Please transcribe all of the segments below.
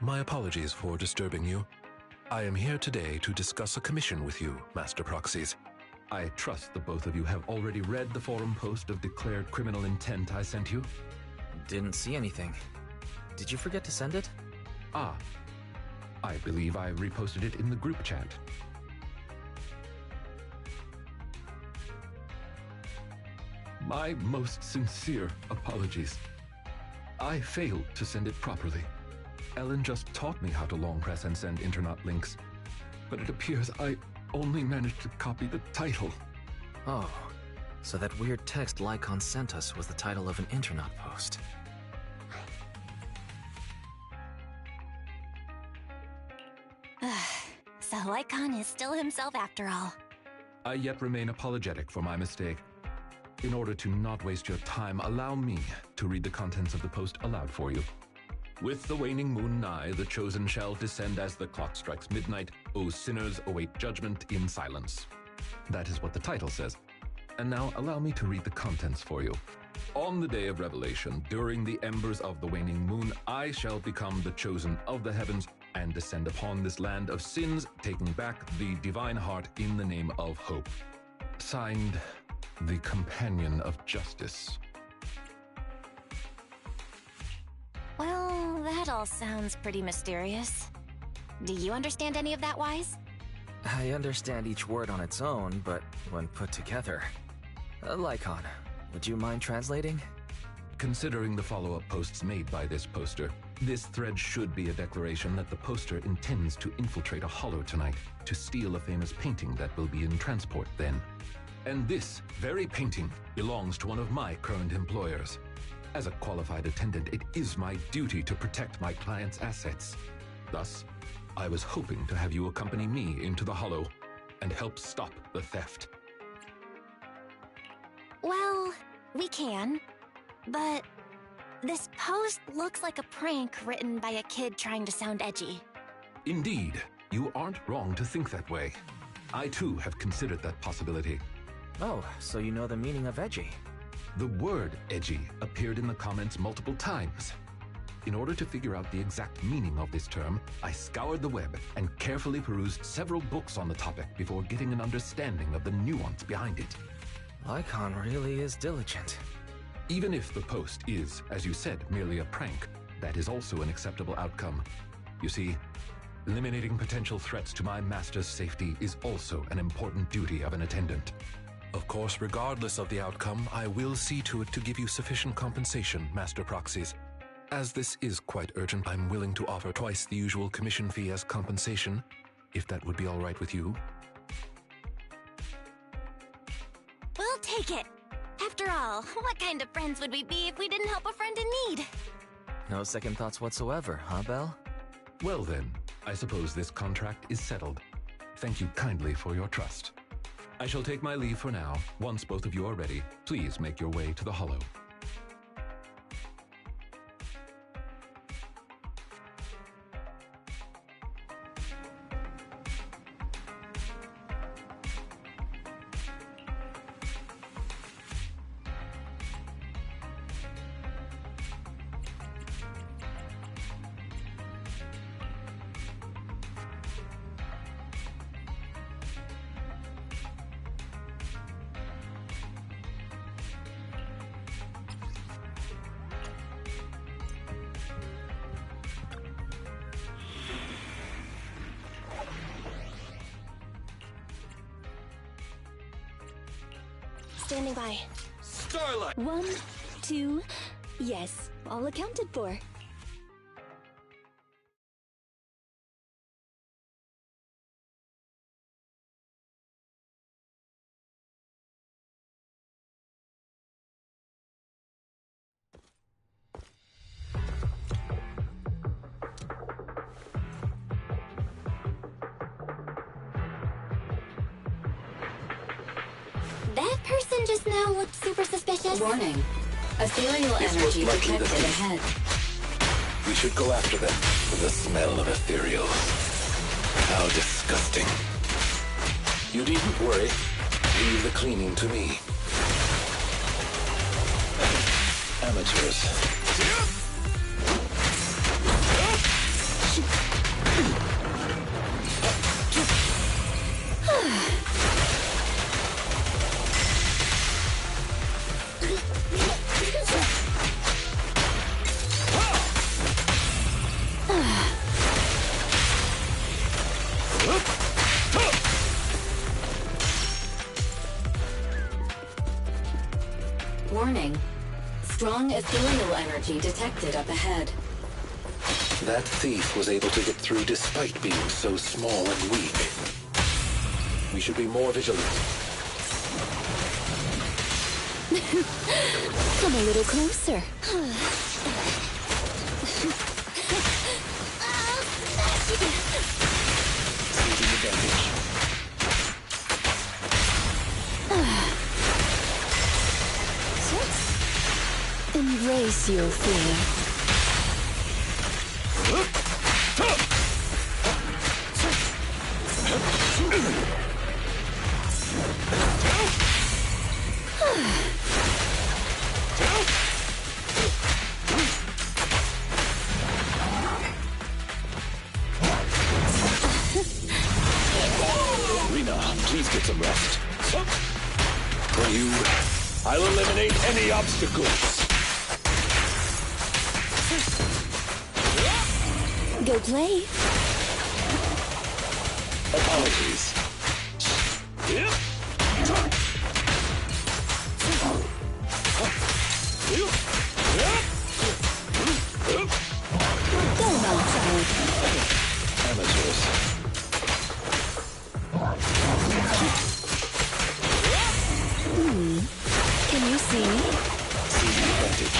My apologies for disturbing you. I am here today to discuss a commission with you, Master Proxies. I trust the both of you have already read the forum post of declared criminal intent I sent you. Didn't see anything. Did you forget to send it? Ah, I believe I reposted it in the group chat. My most sincere apologies. I failed to send it properly. Ellen just taught me how to long press and send Internet links, but it appears I only managed to copy the title. Oh, so that weird text Lycon sent us was the title of an Internet post. So Lycon is still himself after all. I yet remain apologetic for my mistake. In order to not waste your time, allow me to read the contents of the post aloud for you. With the waning moon nigh, the chosen shall descend as the clock strikes midnight. O sinners, await judgment in silence. That is what the title says. And now allow me to read the contents for you. On the day of revelation, during the embers of the waning moon, I shall become the chosen of the heavens and descend upon this land of sins, taking back the divine heart in the name of hope. Signed, the Companion of Justice. Well, that all sounds pretty mysterious. Do you understand any of that, Wise? I understand each word on its own, but when put together... Lycon, would you mind translating? Considering the follow-up posts made by this poster, this thread should be a declaration that the poster intends to infiltrate a hollow tonight to steal a famous painting that will be in transport then. And this very painting belongs to one of my current employers. As a qualified attendant, it is my duty to protect my client's assets. Thus, I was hoping to have you accompany me into the hollow and help stop the theft. Well, we can, but this post looks like a prank written by a kid trying to sound edgy. Indeed, you aren't wrong to think that way. I too have considered that possibility. Oh, so you know the meaning of edgy. The word edgy appeared in the comments multiple times. In order to figure out the exact meaning of this term, I scoured the web and carefully perused several books on the topic before getting an understanding of the nuance behind it. Lycon really is diligent. Even if the post is, as you said, merely a prank, that is also an acceptable outcome. You see, eliminating potential threats to my master's safety is also an important duty of an attendant. Of course, regardless of the outcome, I will see to it to give you sufficient compensation, Master Proxies. As this is quite urgent, I'm willing to offer twice the usual commission fee as compensation, if that would be all right with you. We'll take it. After all, what kind of friends would we be if we didn't help a friend in need? No second thoughts whatsoever, huh, Belle? Well then, I suppose this contract is settled. Thank you kindly for your trust. I shall take my leave for now. Once both of you are ready, please make your way to the hollow. Standing by. Starlight! 1, 2, yes, all accounted for. That person just now looked super suspicious. Warning. Ethereal energy detected ahead. We should go after them. The smell of ethereal. How disgusting. You needn't worry. Leave the cleaning to me. Amateurs. Warning. Strong ethereal energy detected up ahead. That thief was able to get through despite being so small and weak. We should be more vigilant. Come a little closer. Taking advantage. Embrace your fear. Rena, please get some rest. For you, I'll eliminate any obstacles. Go play. Apologies. Go now, child. Amateurs. Can you see me? Taking advantage.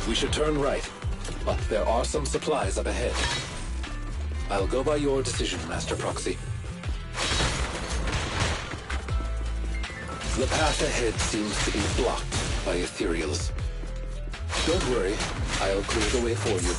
We should turn right, but there are some supplies up ahead. I'll go by your decision, Master Proxy. The path ahead seems to be blocked by ethereals. Don't worry, I'll clear the way for you.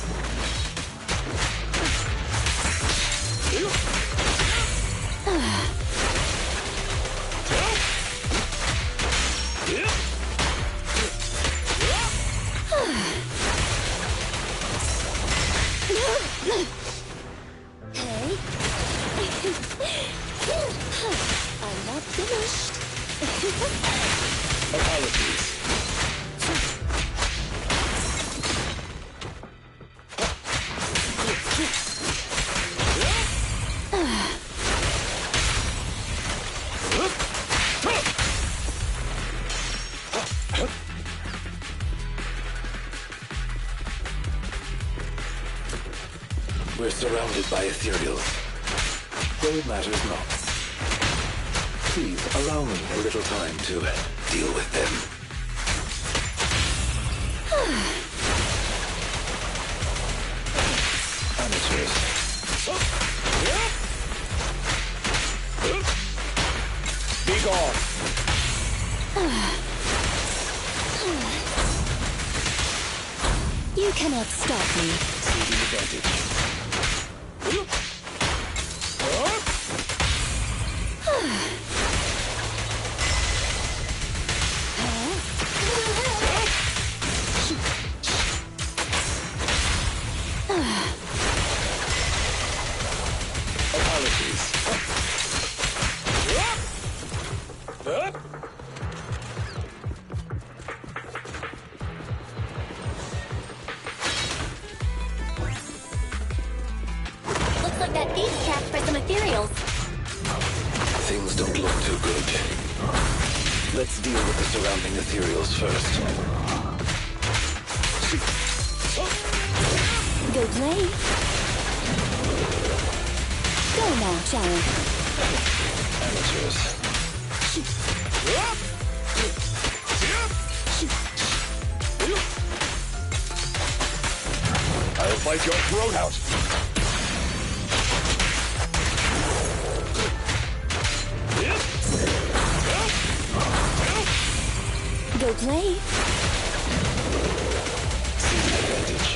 Hey. I'm not finished. Apologies. We're surrounded by ethereals, though it matters not. Please allow me a little time to deal with them. Amateurs. Be gone. You cannot stop me. Taking advantage. Apologies. Looks like that thief's trapped for some ethereals. Things don't look too good. Let's deal with the surrounding ethereals first. Go play. Go now, child. Amateurs. I'll bite your throat out. Go play. Taking advantage.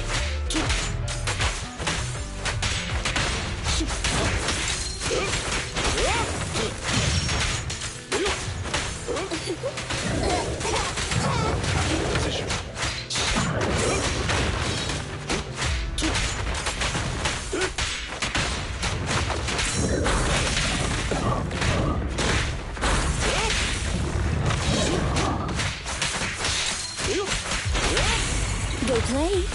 Position. Well played.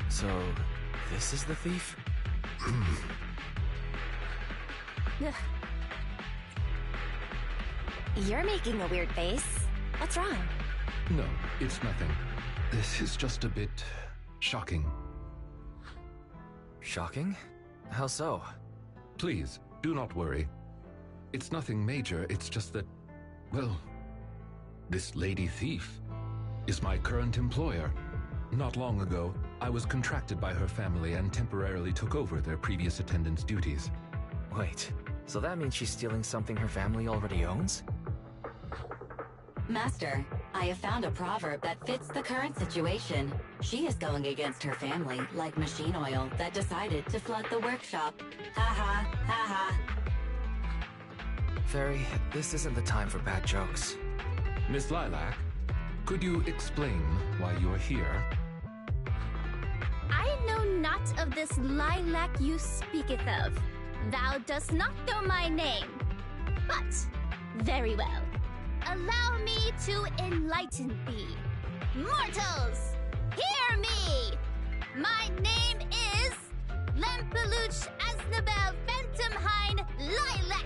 So, this is the thief? You're making a weird face. What's wrong? No, it's nothing. This is just a bit shocking. Shocking? How so? Please, do not worry. It's nothing major, it's just that, well, this lady thief is my current employer. Not long ago, I was contracted by her family and temporarily took over their previous attendant's duties. Wait, so that means she's stealing something her family already owns? Master, I have found a proverb that fits the current situation. She is going against her family, like machine oil that decided to flood the workshop. Ha ha, ha ha. Fairy, this isn't the time for bad jokes. Miss Lilac, could you explain why you are here? I know not of this lilac you speaketh of. Thou dost not know my name. But, very well. Allow me to enlighten thee. Mortals, hear me! My name is Lempeluch Aznabel Phantomhine Lilac.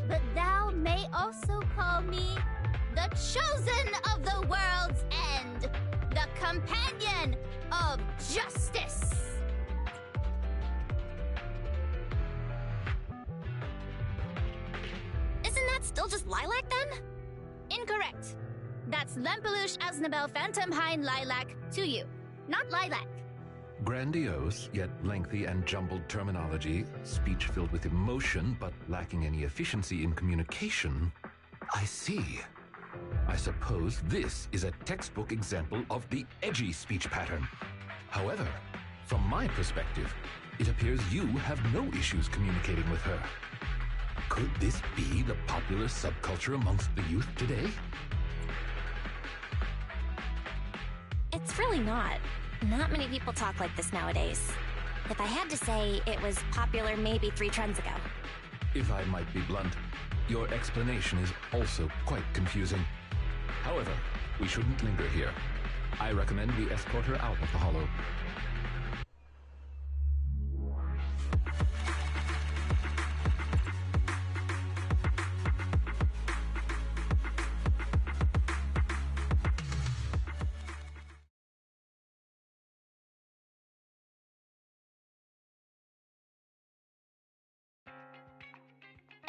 But thou may also call me the Chosen of the World's End, the Companion of Justice. Isn't that still just Lilac then? Incorrect. That's Lempeluch Aznabel Phantomhine Lilac to you, not Lilac. Grandiose, yet lengthy and jumbled terminology, speech filled with emotion but lacking any efficiency in communication. I see. I suppose this is a textbook example of the edgy speech pattern. However, from my perspective, it appears you have no issues communicating with her. Could this be the popular subculture amongst the youth today? It's really not. Not many people talk like this nowadays. If I had to say, it was popular maybe 3 trends ago. If I might be blunt, your explanation is also quite confusing. However, we shouldn't linger here. I recommend we escort her out of the hollow.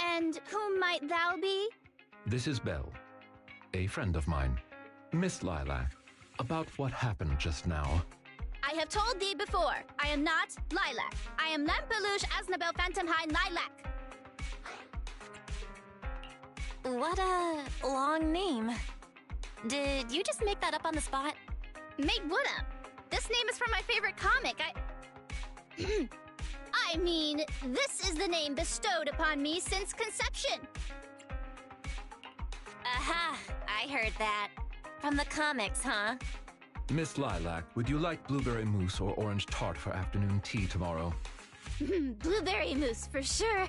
And whom might thou be? This is Belle, a friend of mine. Miss Lilac, about what happened just now. I have told thee before, I am not Lilac. I am Lempeluch Aznabel Phantomhine Lilac. What a long name. Did you just make that up on the spot? Make what up? This name is from my favorite comic. I mean, this is the name bestowed upon me since conception. Aha, I heard that. From the comics, huh? Miss Lilac, would you like blueberry mousse or orange tart for afternoon tea tomorrow? Blueberry mousse, for sure.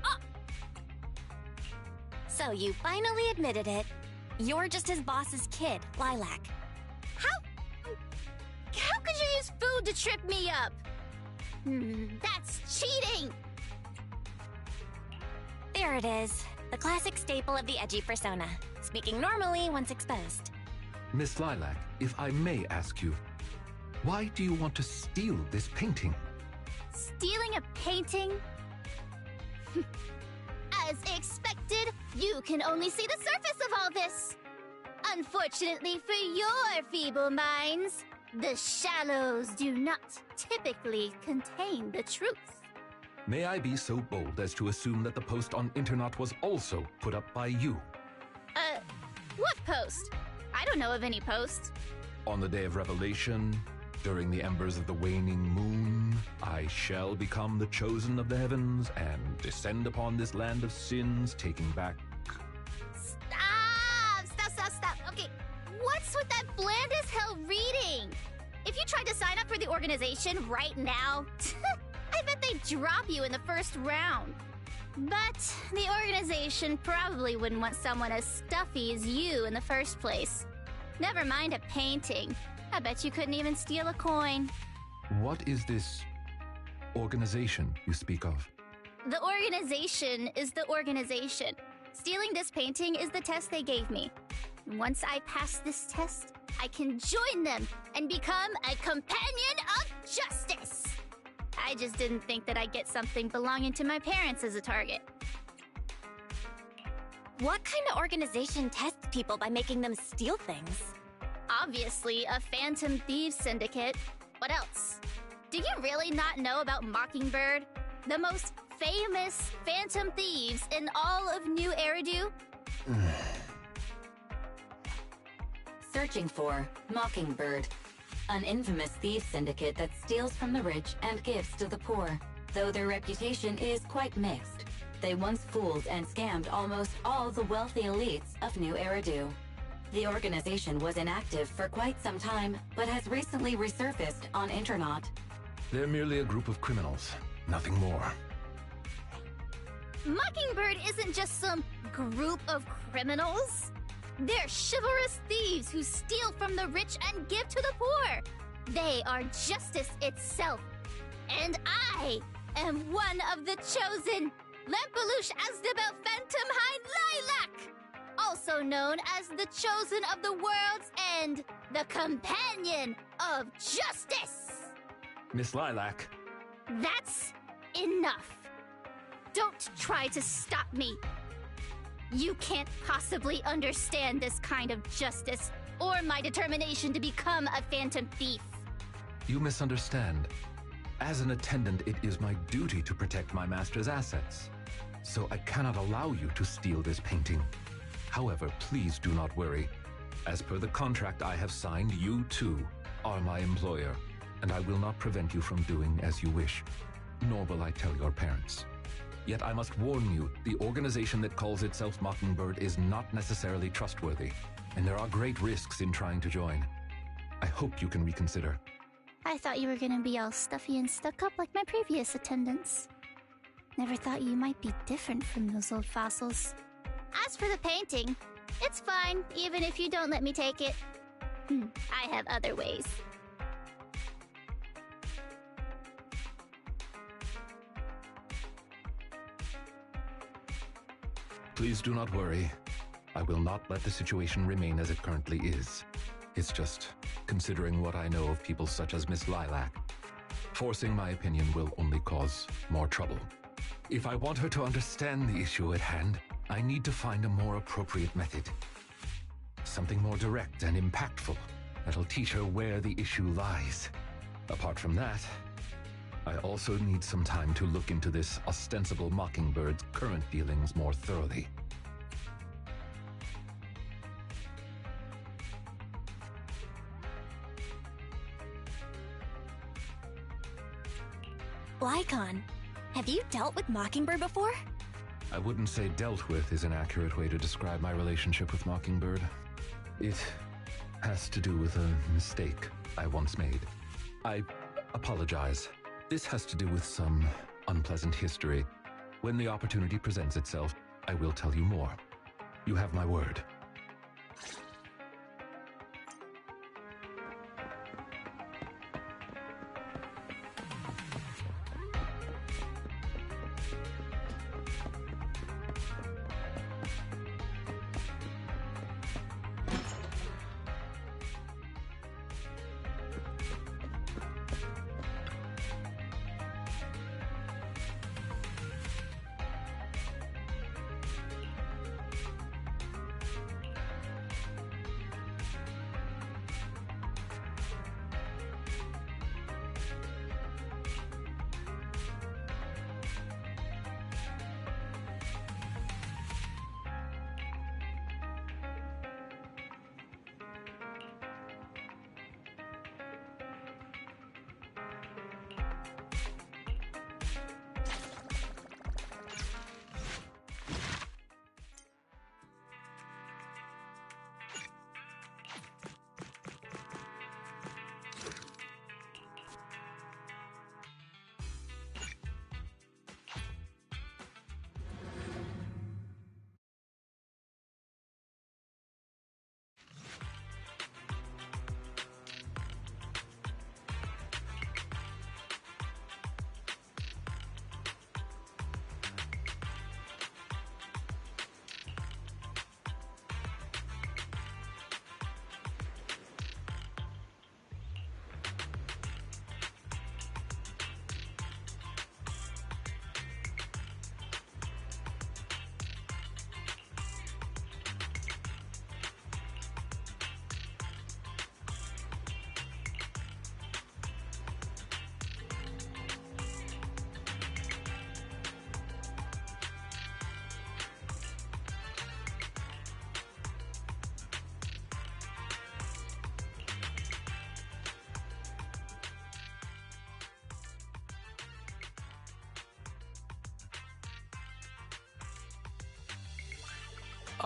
Oh. So you finally admitted it. You're just his boss's kid, Lilac. How could you use food to trip me up? That's cheating! There it is. The classic staple of the edgy persona. Speaking normally once exposed. Miss Lilac, if I may ask you, why do you want to steal this painting? Stealing a painting? As expected, you can only see the surface of all this. Unfortunately for your feeble minds, the shallows do not typically contain the truth. May I be so bold as to assume that the post on Internet was also put up by you? What post? I don't know of any post. On the day of revelation, during the embers of the waning moon, I shall become the chosen of the heavens and descend upon this land of sins, taking back... Stop! Okay, what's with that bland as hell reading? If you tried to sign up for the organization right now, I bet they'd drop you in the first round. But the organization probably wouldn't want someone as stuffy as you in the first place. Never mind a painting. I bet you couldn't even steal a coin. What is this organization you speak of? The organization is the organization. Stealing this painting is the test they gave me. Once I pass this test, I can join them and become a companion of justice. I just didn't think that I'd get something belonging to my parents as a target. What kind of organization tests people by making them steal things? Obviously, a Phantom Thieves Syndicate. What else? Do you really not know about Mockingbird? The most famous Phantom Thieves in all of New Eridu? Searching for Mockingbird, an infamous thief syndicate that steals from the rich and gives to the poor. Though their reputation is quite mixed, they once fooled and scammed almost all the wealthy elites of New Eridu. The organization was inactive for quite some time, but has recently resurfaced on Internet. They're merely a group of criminals, nothing more. Mockingbird isn't just some group of criminals. They're chivalrous thieves who steal from the rich and give to the poor. They are justice itself. And I am one of the chosen, Lempeluche Asdabel Phantomhind Lilac, also known as the chosen of the world's end, the companion of justice. Miss Lilac. That's enough. Don't try to stop me. You can't possibly understand this kind of justice or my determination to become a phantom thief. You misunderstand. As an attendant, it is my duty to protect my master's assets. So I cannot allow you to steal this painting. However, please do not worry. As per the contract I have signed, you too are my employer, and I will not prevent you from doing as you wish, nor will I tell your parents. Yet I must warn you, the organization that calls itself Mockingbird is not necessarily trustworthy, and there are great risks in trying to join. I hope you can reconsider. I thought you were gonna be all stuffy and stuck up like my previous attendants. Never thought you might be different from those old fossils. As for the painting, it's fine, even if you don't let me take it. I have other ways. Please do not worry. I will not let the situation remain as it currently is. It's just, considering what I know of people such as Miss Lilac, forcing my opinion will only cause more trouble. If I want her to understand the issue at hand, I need to find a more appropriate method. Something more direct and impactful that'll teach her where the issue lies. Apart from that, I also need some time to look into this ostensible Mockingbird's current dealings more thoroughly. Lycon, have you dealt with Mockingbird before? I wouldn't say dealt with is an accurate way to describe my relationship with Mockingbird. It has to do with a mistake I once made. I apologize. This has to do with some unpleasant history. When the opportunity presents itself, I will tell you more. You have my word.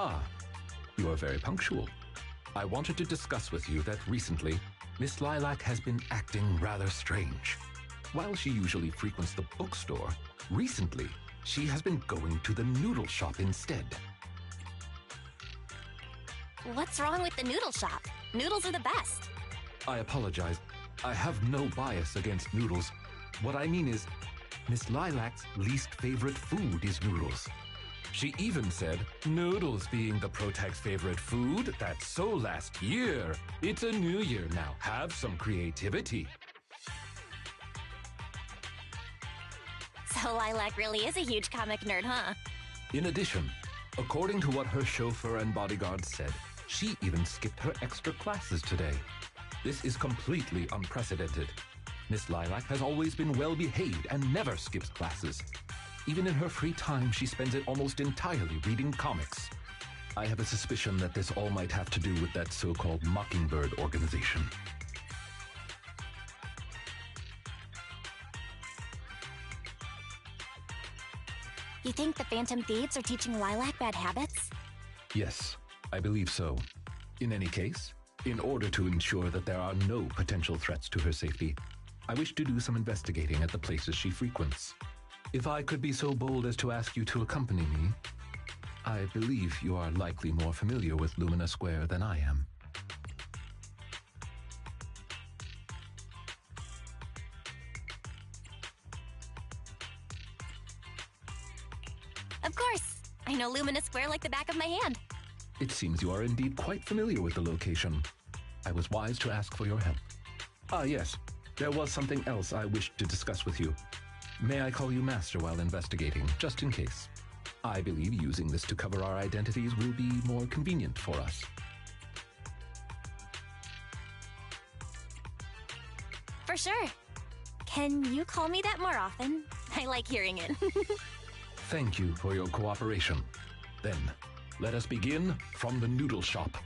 Ah, you are very punctual. I wanted to discuss with you that recently, Miss Lilac has been acting rather strange. While she usually frequents the bookstore, recently, she has been going to the noodle shop instead. What's wrong with the noodle shop? Noodles are the best. I apologize. I have no bias against noodles. What I mean is, Miss Lilac's least favorite food is noodles. She even said, noodles being the protag's favorite food, that's so last year. It's a new year now. Have some creativity. So Lilac really is a huge comic nerd, huh? In addition, according to what her chauffeur and bodyguard said, she even skipped her extra classes today. This is completely unprecedented. Miss Lilac has always been well-behaved and never skips classes. Even in her free time, she spends it almost entirely reading comics. I have a suspicion that this all might have to do with that so-called Mockingbird organization. You think the Phantom Thieves are teaching Lilac bad habits? Yes, I believe so. In any case, in order to ensure that there are no potential threats to her safety, I wish to do some investigating at the places she frequents. If I could be so bold as to ask you to accompany me, I believe you are likely more familiar with Lumina Square than I am. Of course! I know Lumina Square like the back of my hand. It seems you are indeed quite familiar with the location. I was wise to ask for your help. Ah, yes. There was something else I wished to discuss with you. May I call you Master while investigating, just in case? I believe using this to cover our identities will be more convenient for us. For sure. Can you call me that more often? I like hearing it. Thank you for your cooperation. Then, let us begin from the noodle shop.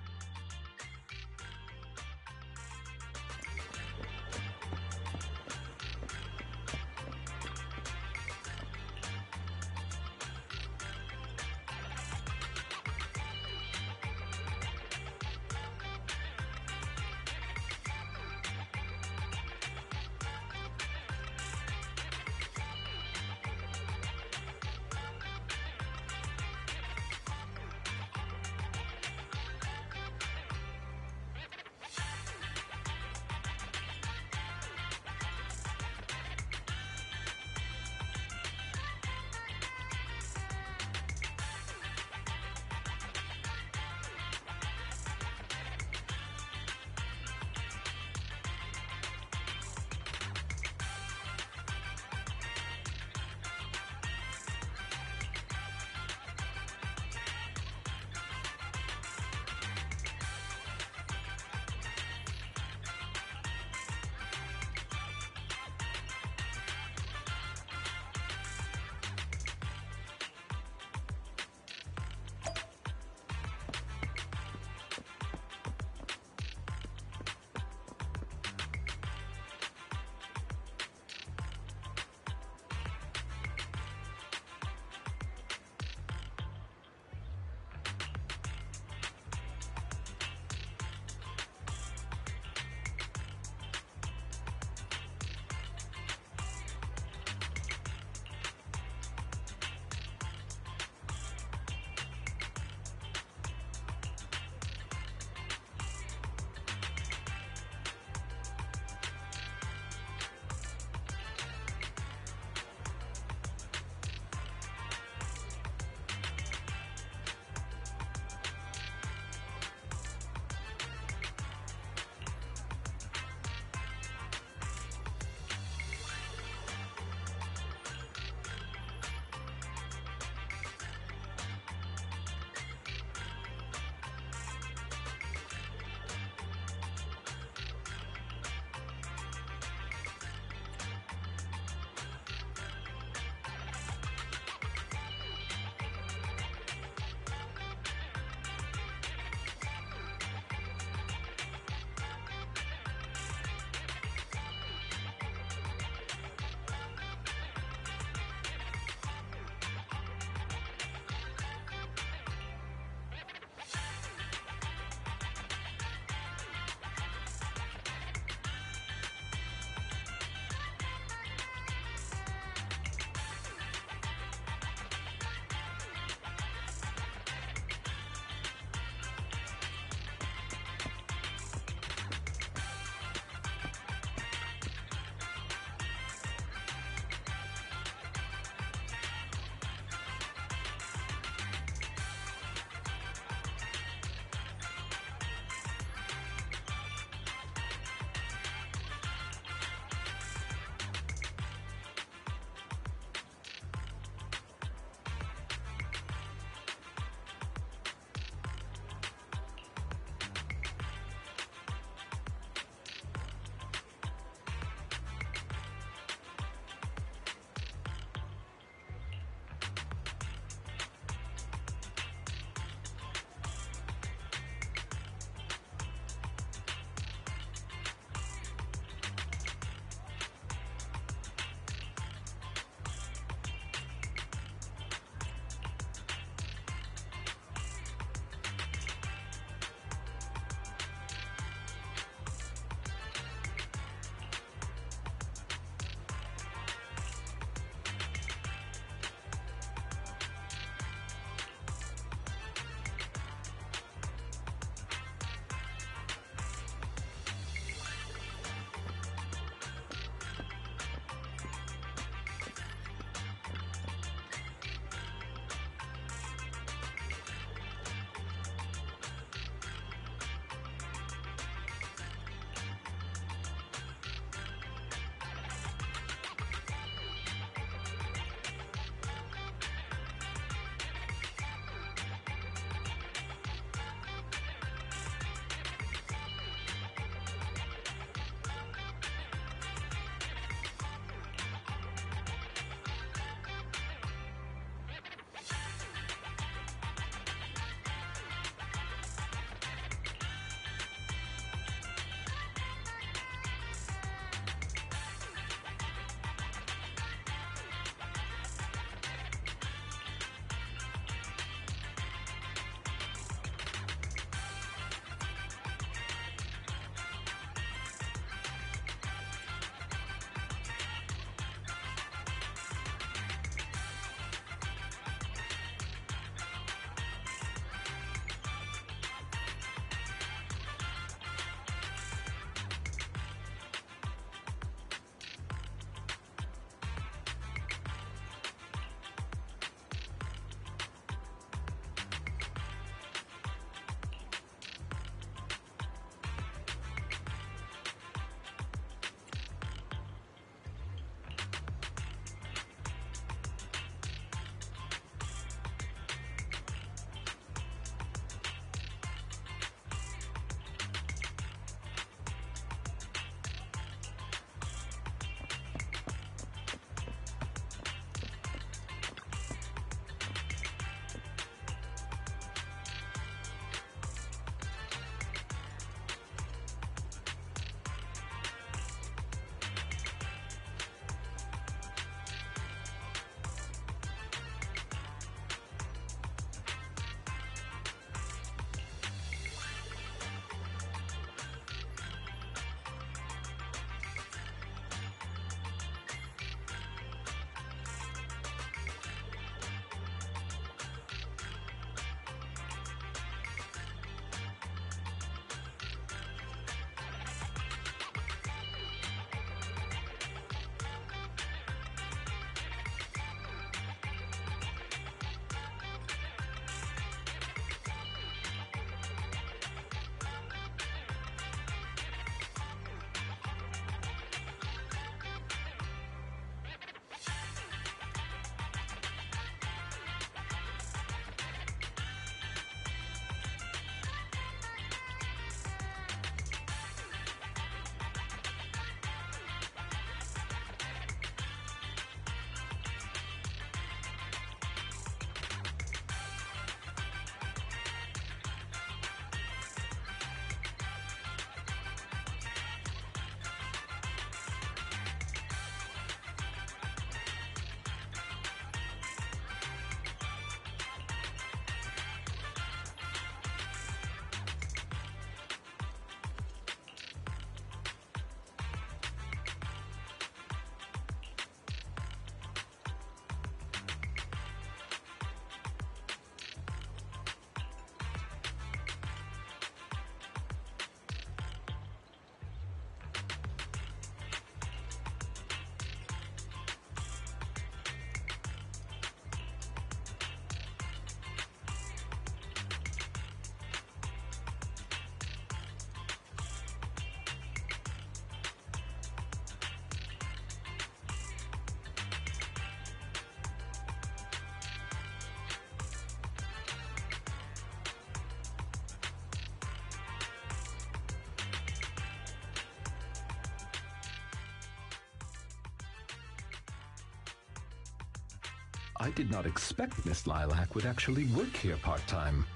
I did not expect Miss Lilac would actually work here part-time.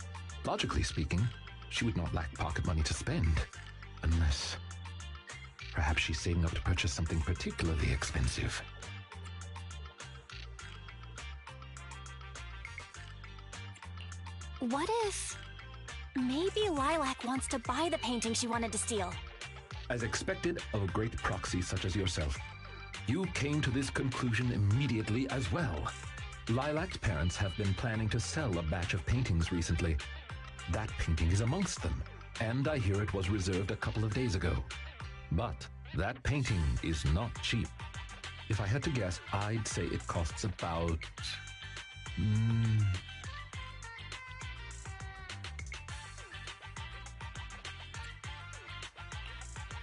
Logically speaking, she would not lack pocket money to spend. Unless... perhaps she's saving up to purchase something particularly expensive. What if... maybe Lilac wants to buy the painting she wanted to steal? As expected of a great proxy such as yourself, you came to this conclusion immediately as well. Lilac's parents have been planning to sell a batch of paintings recently. That painting is amongst them, and I hear it was reserved a couple of days ago. But that painting is not cheap. If I had to guess, I'd say it costs about...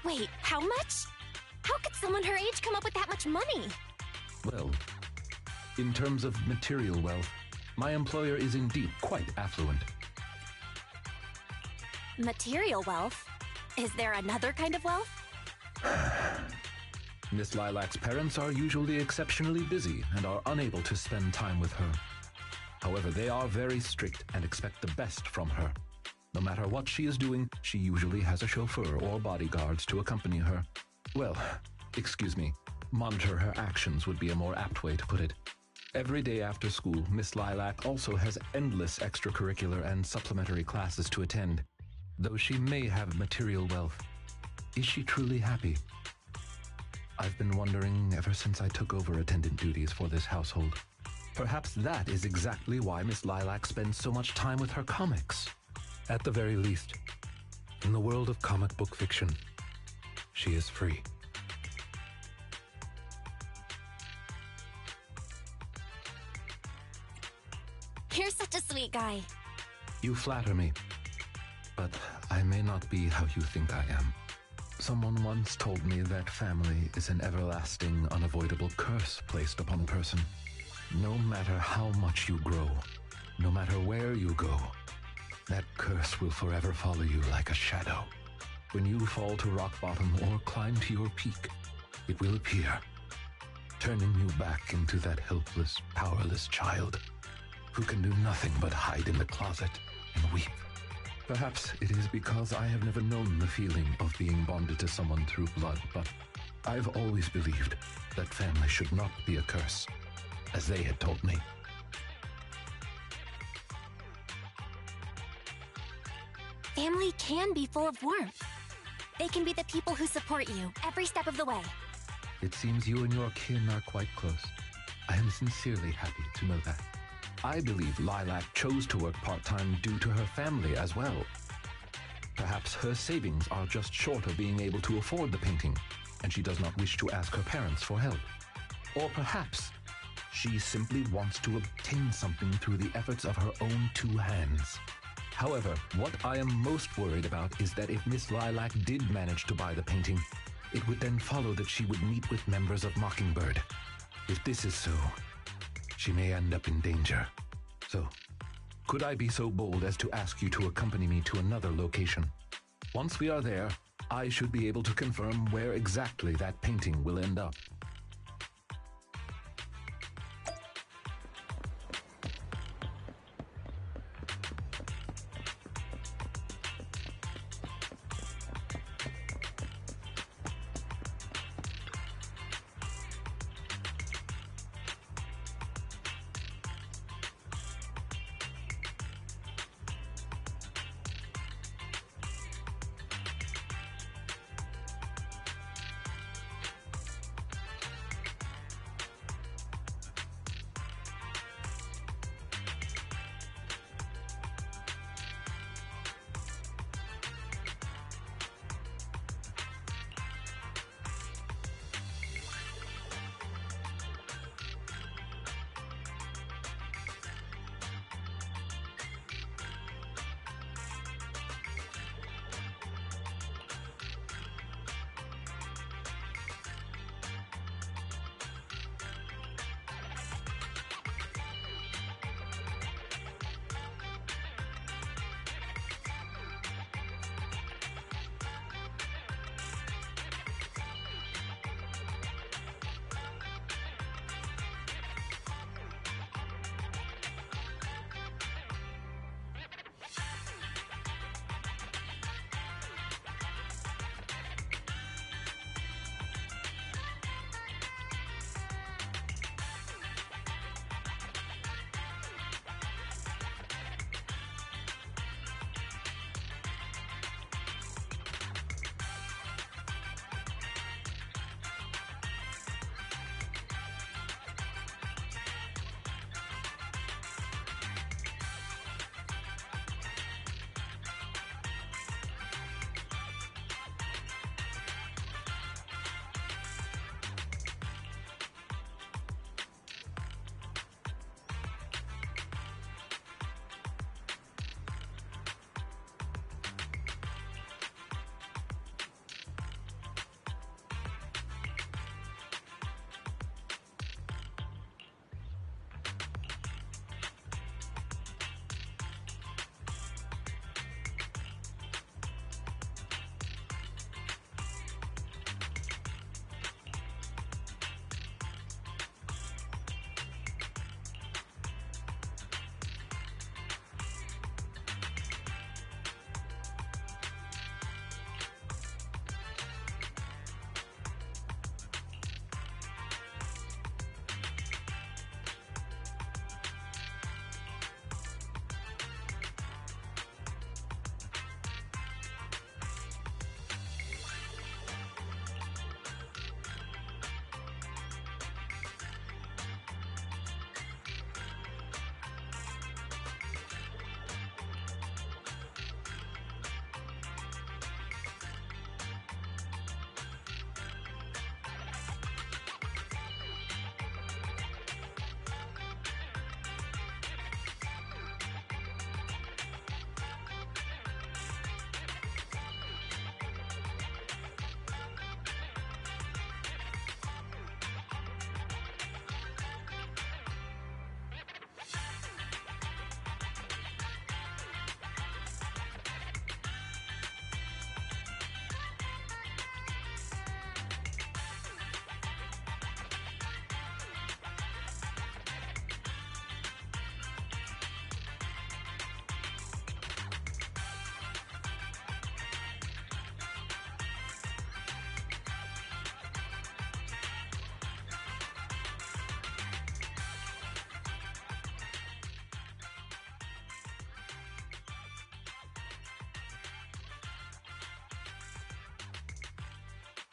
Wait, how much? How could someone her age come up with that much money? Well, in terms of material wealth, my employer is indeed quite affluent. Material wealth? Is there another kind of wealth? Miss Lilac's parents are usually exceptionally busy and are unable to spend time with her. However, they are very strict and expect the best from her. No matter what she is doing, she usually has a chauffeur or bodyguards to accompany her. Well, excuse me, monitor her actions would be a more apt way to put it. Every day after school, Miss Lilac also has endless extracurricular and supplementary classes to attend. Though she may have material wealth, is she truly happy? I've been wondering ever since I took over attendant duties for this household. Perhaps that is exactly why Miss Lilac spends so much time with her comics. At the very least, in the world of comic book fiction, she is free. You're such a sweet guy. You flatter me, but I may not be how you think I am. Someone once told me that family is an everlasting, unavoidable curse placed upon a person. No matter how much you grow, no matter where you go, that curse will forever follow you like a shadow. When you fall to rock bottom or climb to your peak, it will appear, turning you back into that helpless, powerless child who can do nothing but hide in the closet and weep. Perhaps it is because I have never known the feeling of being bonded to someone through blood, but I've always believed that family should not be a curse, as they had told me. Family can be full of warmth. They can be the people who support you every step of the way. It seems you and your kin are quite close. I am sincerely happy to know that. I believe Lilac chose to work part-time due to her family as well. Perhaps her savings are just short of being able to afford the painting, and she does not wish to ask her parents for help. Or perhaps she simply wants to obtain something through the efforts of her own two hands. However, what I am most worried about is that if Miss Lilac did manage to buy the painting, it would then follow that she would meet with members of Mockingbird. If this is so, she may end up in danger. So, could I be so bold as to ask you to accompany me to another location? Once we are there, I should be able to confirm where exactly that painting will end up.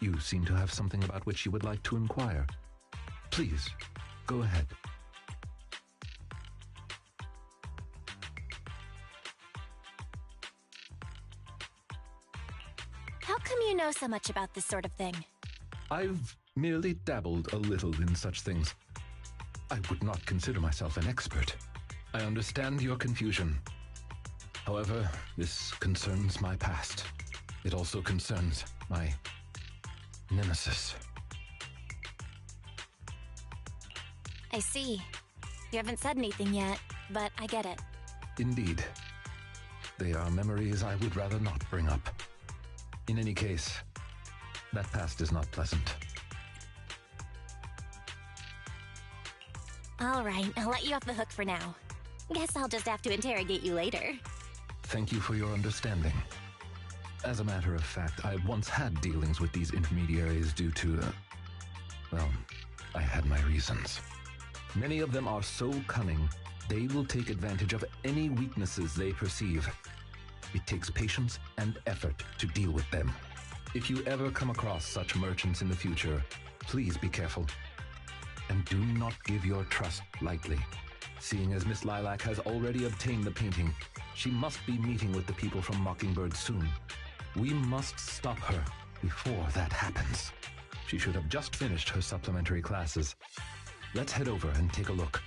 You seem to have something about which you would like to inquire. Please, go ahead. How come you know so much about this sort of thing? I've merely dabbled a little in such things. I would not consider myself an expert. I understand your confusion. However, this concerns my past. It also concerns my nemesis. I see. You haven't said anything yet, but I get it. Indeed. They are memories I would rather not bring up. In any case, that past is not pleasant. All right, I'll let you off the hook for now. Guess I'll just have to interrogate you later. Thank you for your understanding. As a matter of fact, I once had dealings with these intermediaries due to, well, I had my reasons. Many of them are so cunning, they will take advantage of any weaknesses they perceive. It takes patience and effort to deal with them. If you ever come across such merchants in the future, please be careful. And do not give your trust lightly. Seeing as Miss Lilac has already obtained the painting, she must be meeting with the people from Mockingbird soon. We must stop her before that happens. She should have just finished her supplementary classes. Let's head over and take a look.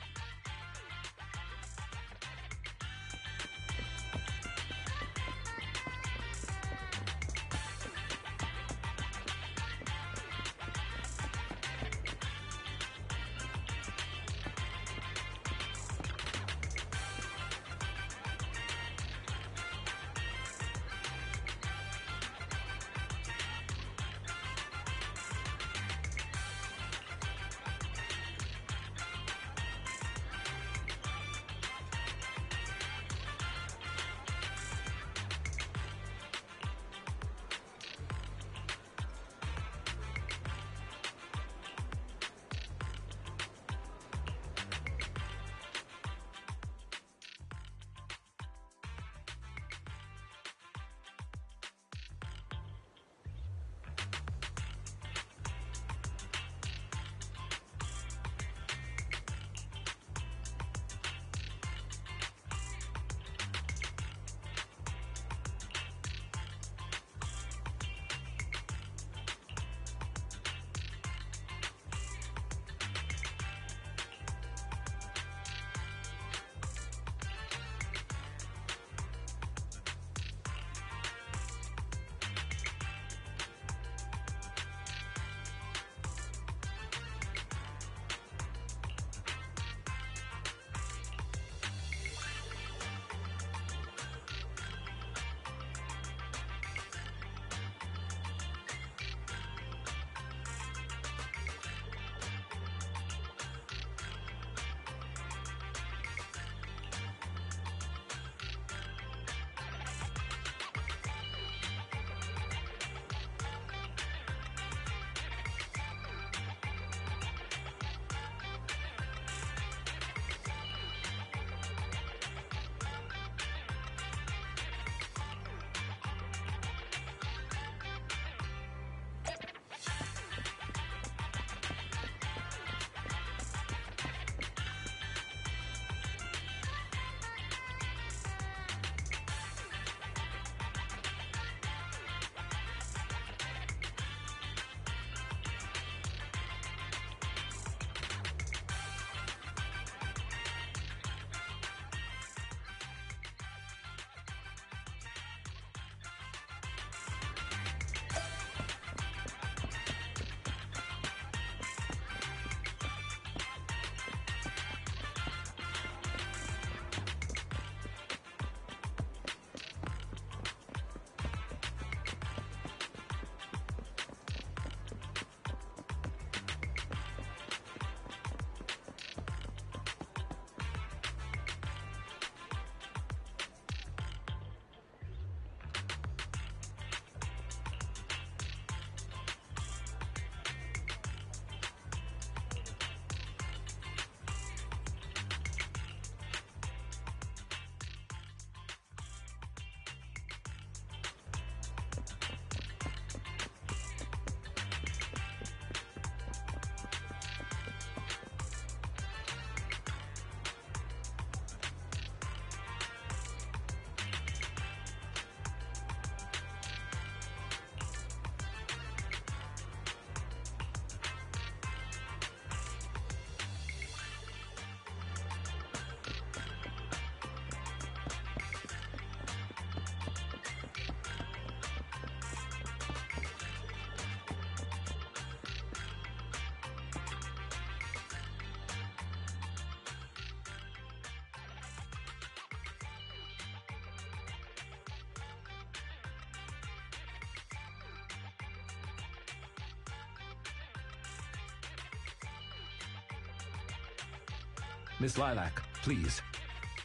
Miss Lilac, please.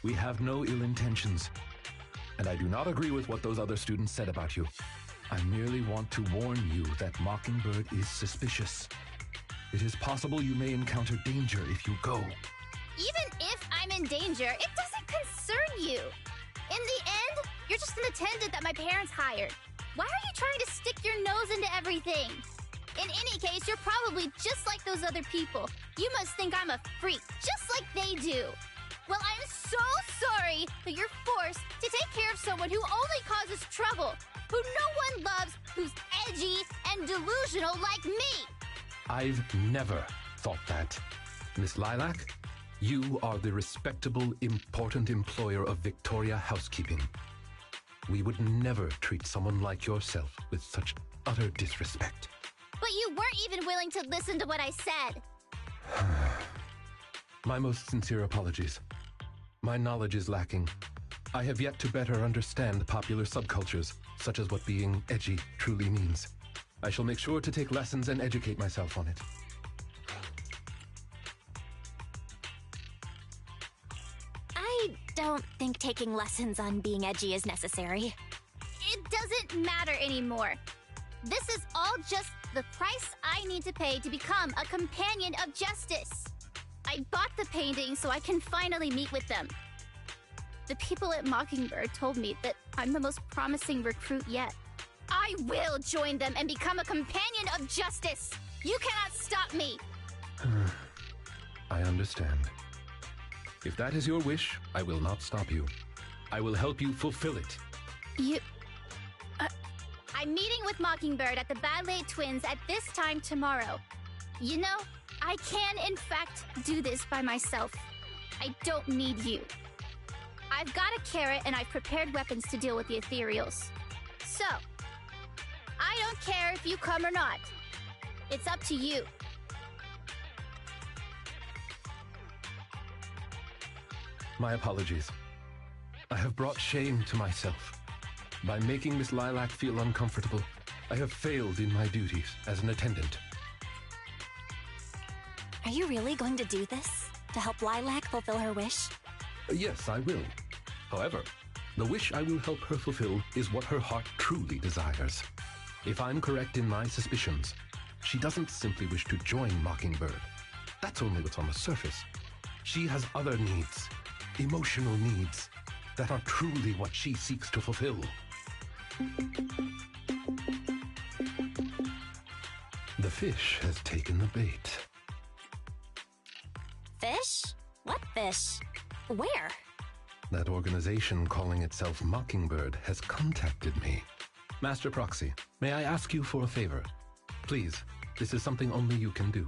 We have no ill intentions. And I do not agree with what those other students said about you. I merely want to warn you that Mockingbird is suspicious. It is possible you may encounter danger if you go. Even if I'm in danger, it doesn't concern you. In the end, you're just an attendant that my parents hired. Why are you trying to stick your nose into everything? In any case, you're probably just like those other people. You must think I'm a freak, just like they do. Well, I'm so sorry that you're forced to take care of someone who only causes trouble, who no one loves, who's edgy and delusional like me. I've never thought that. Miss Lilac, you are the respectable, important employer of Victoria Housekeeping. We would never treat someone like yourself with such utter disrespect. But you weren't even willing to listen to what I said. My most sincere apologies. My knowledge is lacking. I have yet to better understand popular subcultures, such as what being edgy truly means. I shall make sure to take lessons and educate myself on it. I don't think taking lessons on being edgy is necessary. It doesn't matter anymore. This is all just the price I need to pay to become a companion of justice. I bought the painting so I can finally meet with them. The people at Mockingbird told me that I'm the most promising recruit yet. I will join them and become a companion of justice. You cannot stop me. I understand. If that is your wish, I will not stop you. I will help you fulfill it. I'm meeting with Mockingbird at the Ballet Twins at this time tomorrow. You know, I can in fact do this by myself. I don't need you. I've got a carrot and I've prepared weapons to deal with the ethereals. So, I don't care if you come or not. It's up to you. My apologies. I have brought shame to myself. By making Miss Lilac feel uncomfortable, I have failed in my duties as an attendant. Are you really going to do this? To help Lilac fulfill her wish? Yes, I will. However, the wish I will help her fulfill is what her heart truly desires. If I'm correct in my suspicions, she doesn't simply wish to join Mockingbird. That's only what's on the surface. She has other needs, emotional needs, that are truly what she seeks to fulfill. The fish has taken the bait. Fish? What fish? Where? That organization calling itself Mockingbird has contacted me. Master Proxy, may I ask you for a favor? Please, this is something only you can do.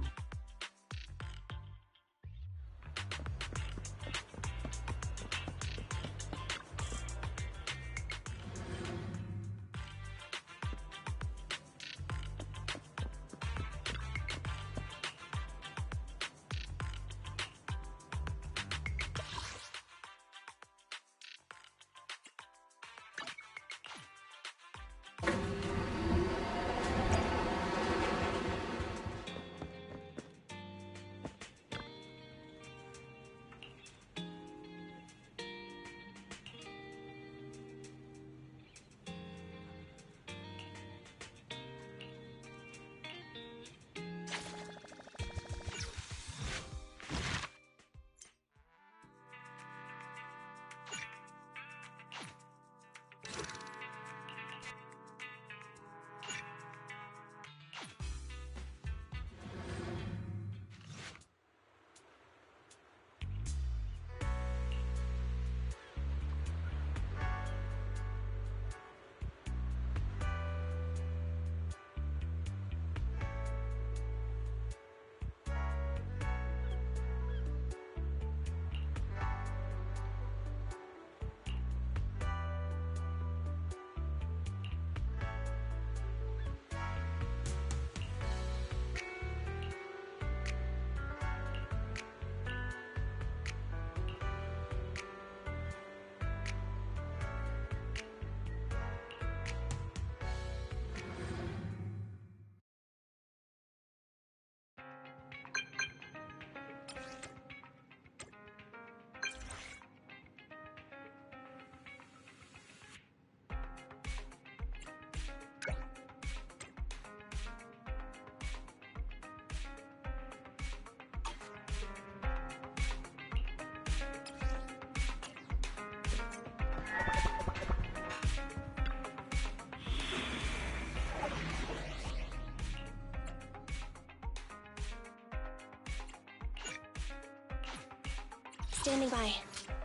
Standing by.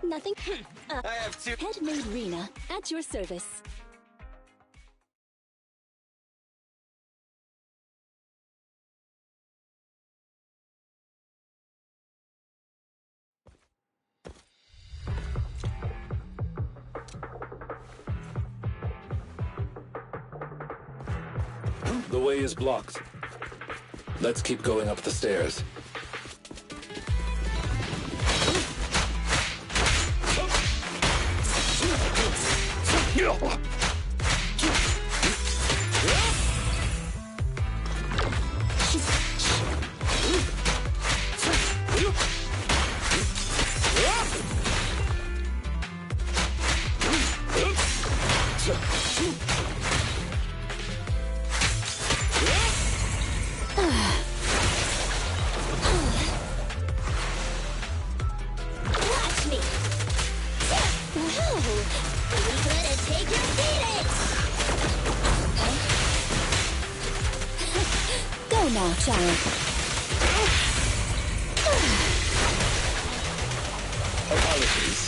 Nothing. I have two. Headmaid Rena, at your service. The way is blocked. Let's keep going up the stairs. Now, child. Apologies.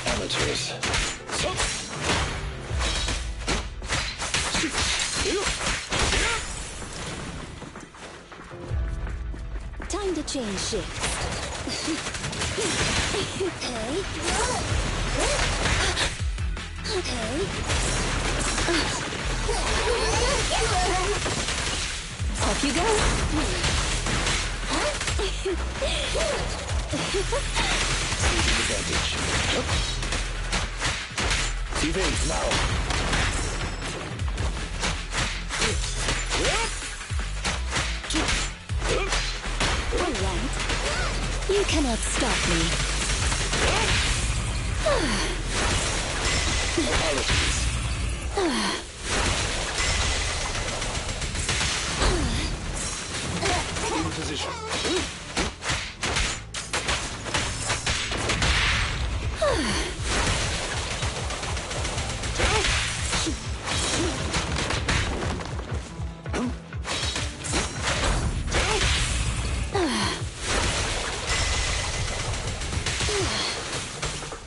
Amateurs. Time to change shifts. Okay. Okay. Off you go. Taking advantage. Evade now. All right. You cannot stop me. Apologies. In position.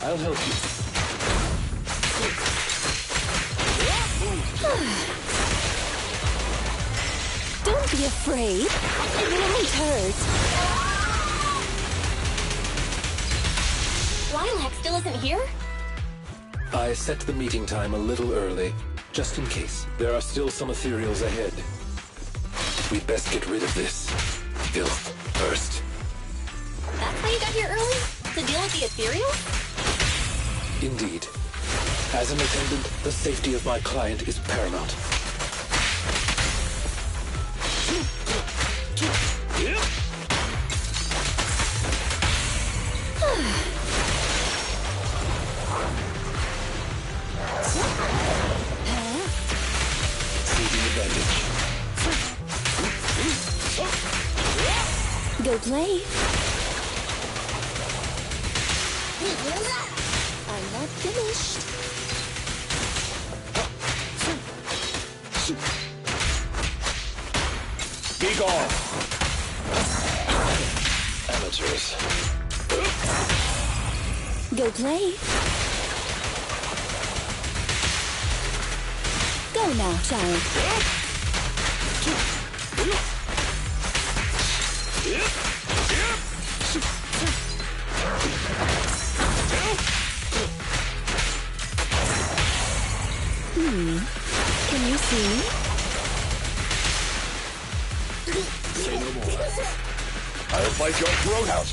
I'll help you. Don't be afraid. It won't hurt. Lilac still isn't here? I set the meeting time a little early, just in case. There are still some ethereals ahead. We'd best get rid of this filth first. That's why you got here early? To deal with the ethereal? Indeed. As an attendant, the safety of my client is paramount. Taking advantage. Go play. I'm not finished. Be gone! Amateurs. Go play. Go now, child. Can you see me? Say no more. I'll bite your throat out.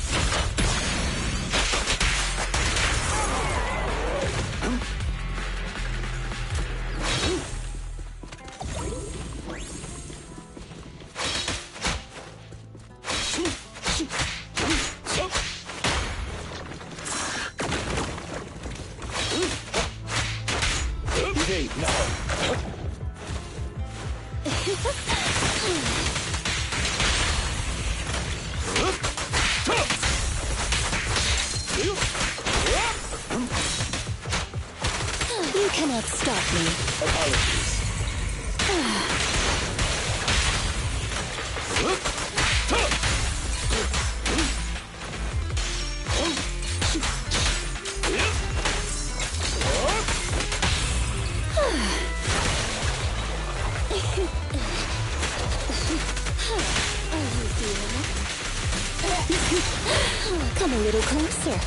Evade now. You cannot stop me. Apologies. Come a little closer.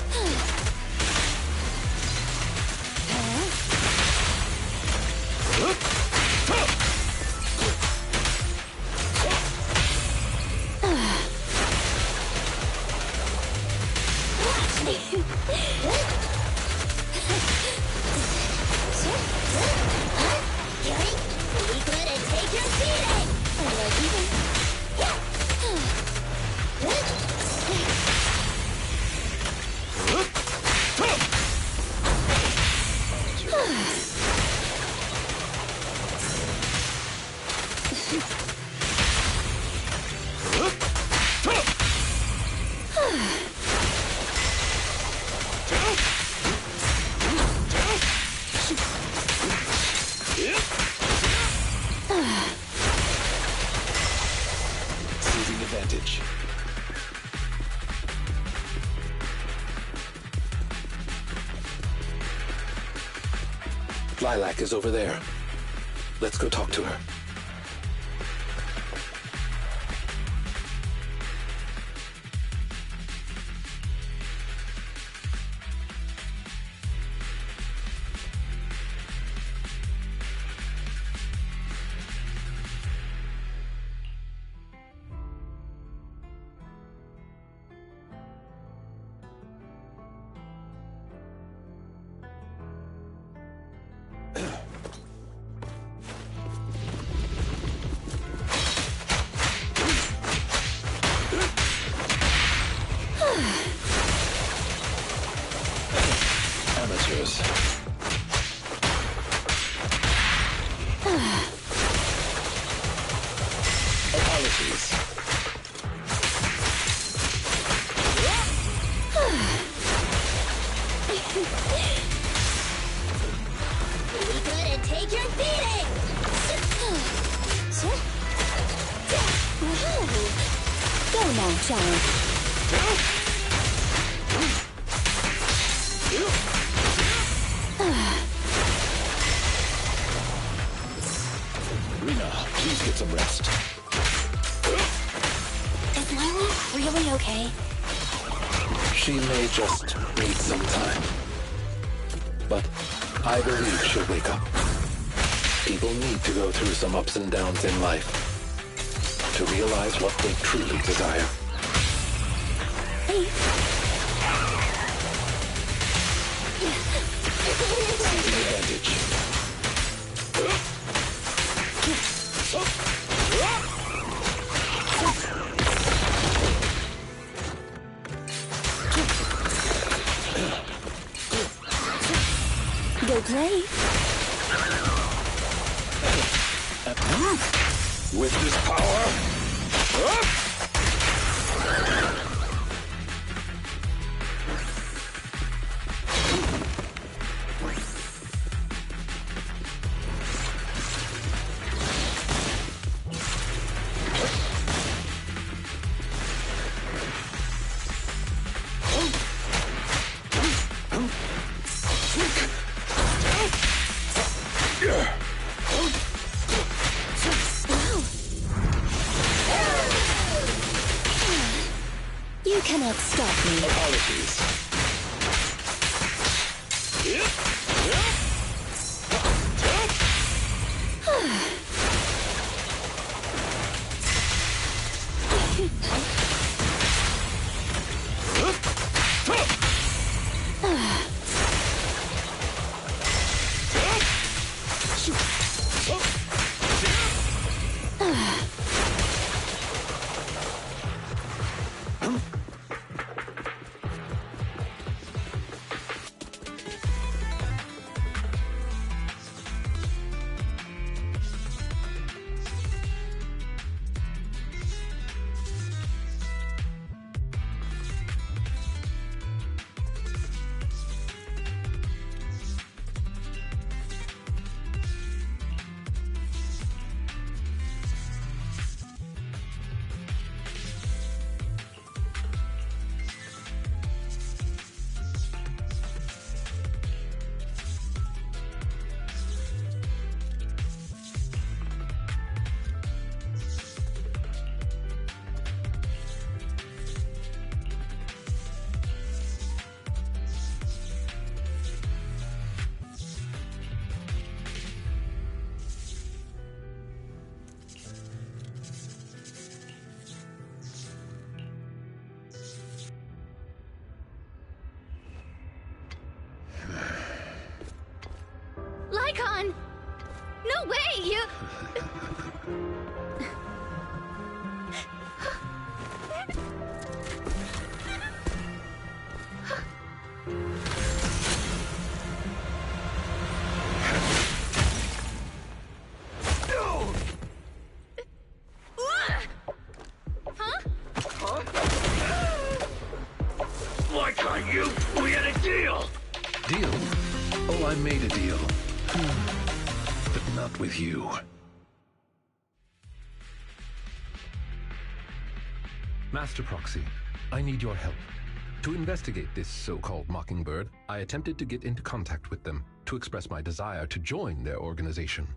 Seizing advantage. Lilac is over there. Let's go talk to her. Amateurs. Apologies. Be good and take your beating! Go now, child. Rina, please get some rest. Is Lilac really okay? She may just need some time. But I believe she'll wake up. People need to go through some ups and downs in life to realize what they truly desire. Seizing advantage. Go play. With this power, You cannot stop me. apologies. Hey, you... Why can't you? We had a deal! Deal? Oh, I made a deal. But not with you. Master Proxy, I need your help. To investigate this so-called Mockingbird, I attempted to get into contact with them to express my desire to join their organization.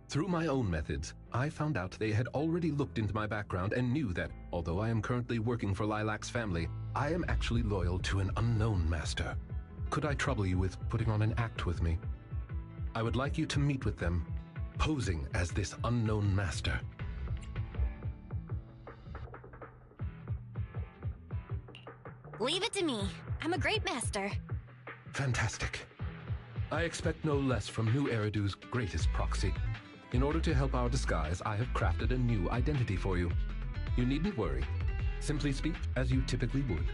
Through my own methods, I found out they had already looked into my background and knew that, although I am currently working for Lilac's family, I am actually loyal to an unknown master. Could I trouble you with putting on an act with me? I would like you to meet with them, posing as this unknown master. Leave it to me. I'm a great master. Fantastic. I expect no less from New Eridu's greatest proxy. In order to help our disguise, I have crafted a new identity for you. You needn't worry. Simply speak as you typically would.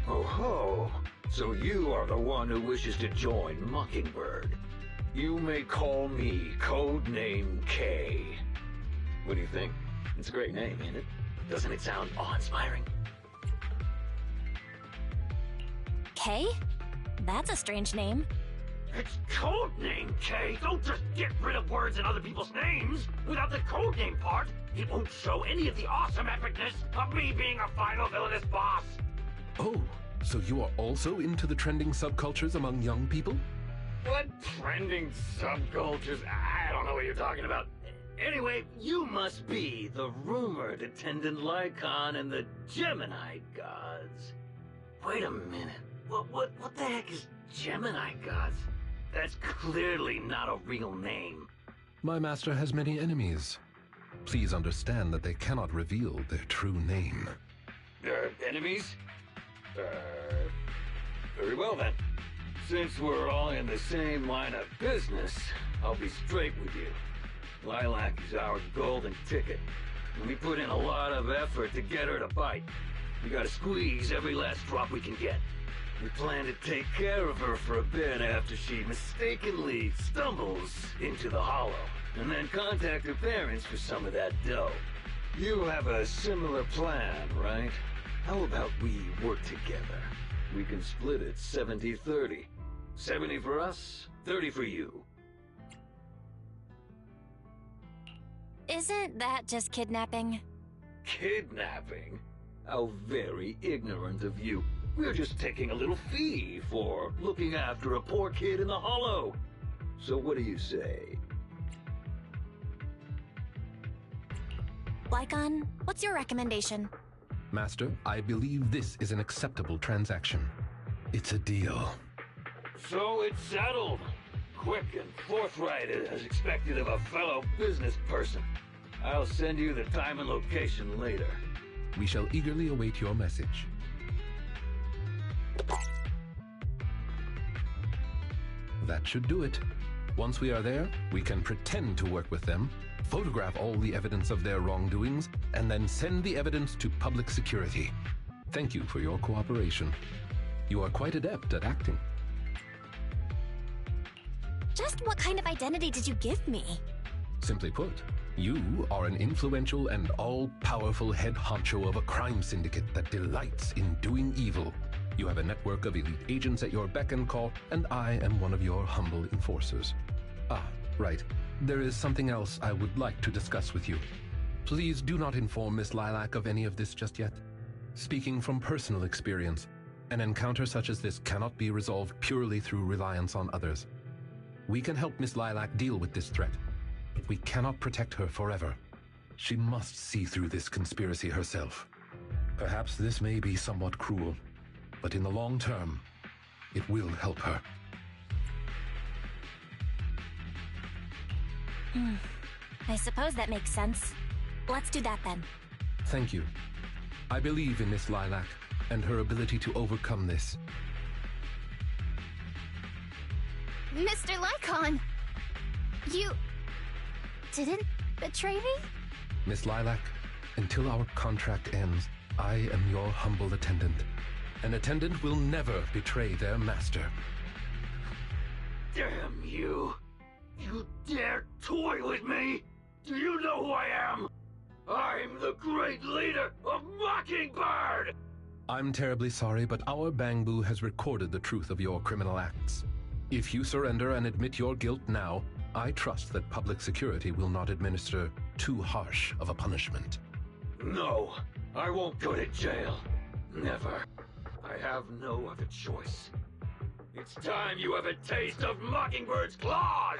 Oh ho! So you are the one who wishes to join Mockingbird. You may call me Codename K. What do you think? It's a great name, ain't it? Doesn't it sound awe-inspiring? K? That's a strange name. It's Codename K! Don't just get rid of words in other people's names! Without the codename part, it won't show any of the awesome epicness of me being a final villainous boss! Oh, so you are also into the trending subcultures among young people? What trending subcultures? I don't know what you're talking about. Anyway, you must be the rumored attendant Lycon and the Gemini gods. Wait a minute. What the heck is Gemini gods? That's clearly not a real name. My master has many enemies. Please understand that they cannot reveal their true name. Enemies? Very well then. Since we're all in the same line of business, I'll be straight with you. Lilac is our golden ticket, and we put in a lot of effort to get her to bite. We gotta squeeze every last drop we can get. We plan to take care of her for a bit after she mistakenly stumbles into the Hollow, and then contact her parents for some of that dough. You have a similar plan, right? How about we work together? We can split it 70-30. 70 for us, 30 for you. Isn't that just kidnapping? Kidnapping? How very ignorant of you. We're just taking a little fee for looking after a poor kid in the Hollow. So what do you say? Lycon, what's your recommendation? Master, I believe this is an acceptable transaction. It's a deal. So it's settled. Quick and forthright as expected of a fellow business person. I'll send you the time and location later. We shall eagerly await your message. That should do it. Once we are there, we can pretend to work with them, photograph all the evidence of their wrongdoings, and then send the evidence to public security. Thank you for your cooperation. You are quite adept at acting. Just what kind of identity did you give me? Simply put, you are an influential and all-powerful head honcho of a crime syndicate that delights in doing evil. You have a network of elite agents at your beck and call, and I am one of your humble enforcers. Ah, right. There is something else I would like to discuss with you. Please do not inform Miss Lilac of any of this just yet. Speaking from personal experience, an encounter such as this cannot be resolved purely through reliance on others. We can help Miss Lilac deal with this threat, but we cannot protect her forever. She must see through this conspiracy herself. Perhaps this may be somewhat cruel, but in the long term, it will help her. I suppose that makes sense. Let's do that then. Thank you. I believe in Miss Lilac and her ability to overcome this. Mr. Lycon, you didn't betray me? Miss Lilac, until our contract ends, I am your humble attendant. An attendant will never betray their master. Damn you! You dare toy with me? Do you know who I am? I'm the great leader of Mockingbird! I'm terribly sorry, but our Bangbu has recorded the truth of your criminal acts. If you surrender and admit your guilt now, I trust that public security will not administer too harsh of a punishment. No, I won't go to jail. Never. I have no other choice. It's time you have a taste of Mockingbird's claws!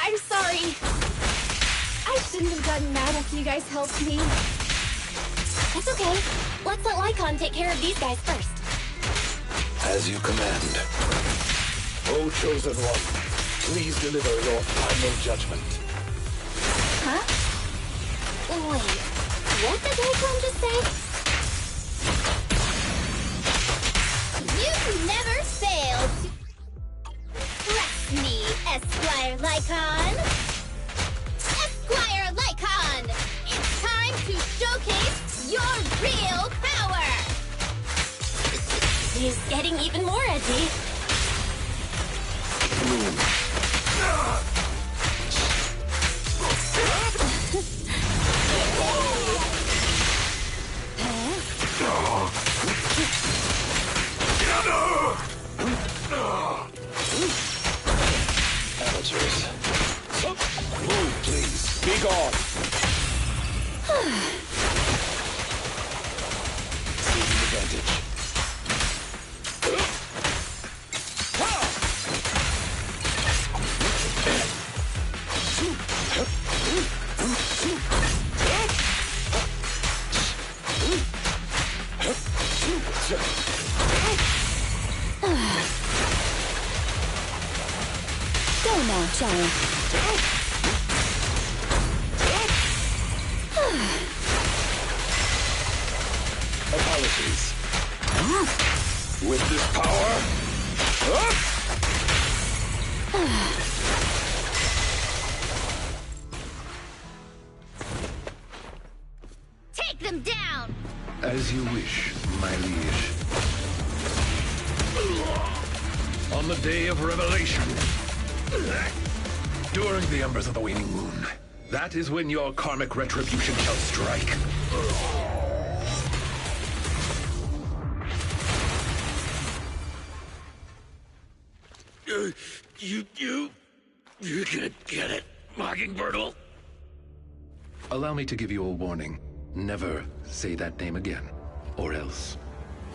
I'm sorry. I shouldn't have gotten mad after you guys helped me. That's okay. Let's let Lycon take care of these guys first. As you command. O Chosen One, please deliver your final judgment. Huh? Wait, what did Lycon just say? You've never failed to impress me, Esquire Lycon. Esquire Lycon, it's time to showcase your real power. He's getting even more edgy. Amateurs. Move, please. Be gone. Taking advantage. Go now, child. Apologies. With this power... Take them down! As you wish, my liege. On the day of revelation, during the embers of the waning moon, that is when your karmic retribution shall strike. You can get it, Mockingbirdle. Allow me to give you a warning. Never say that name again, or else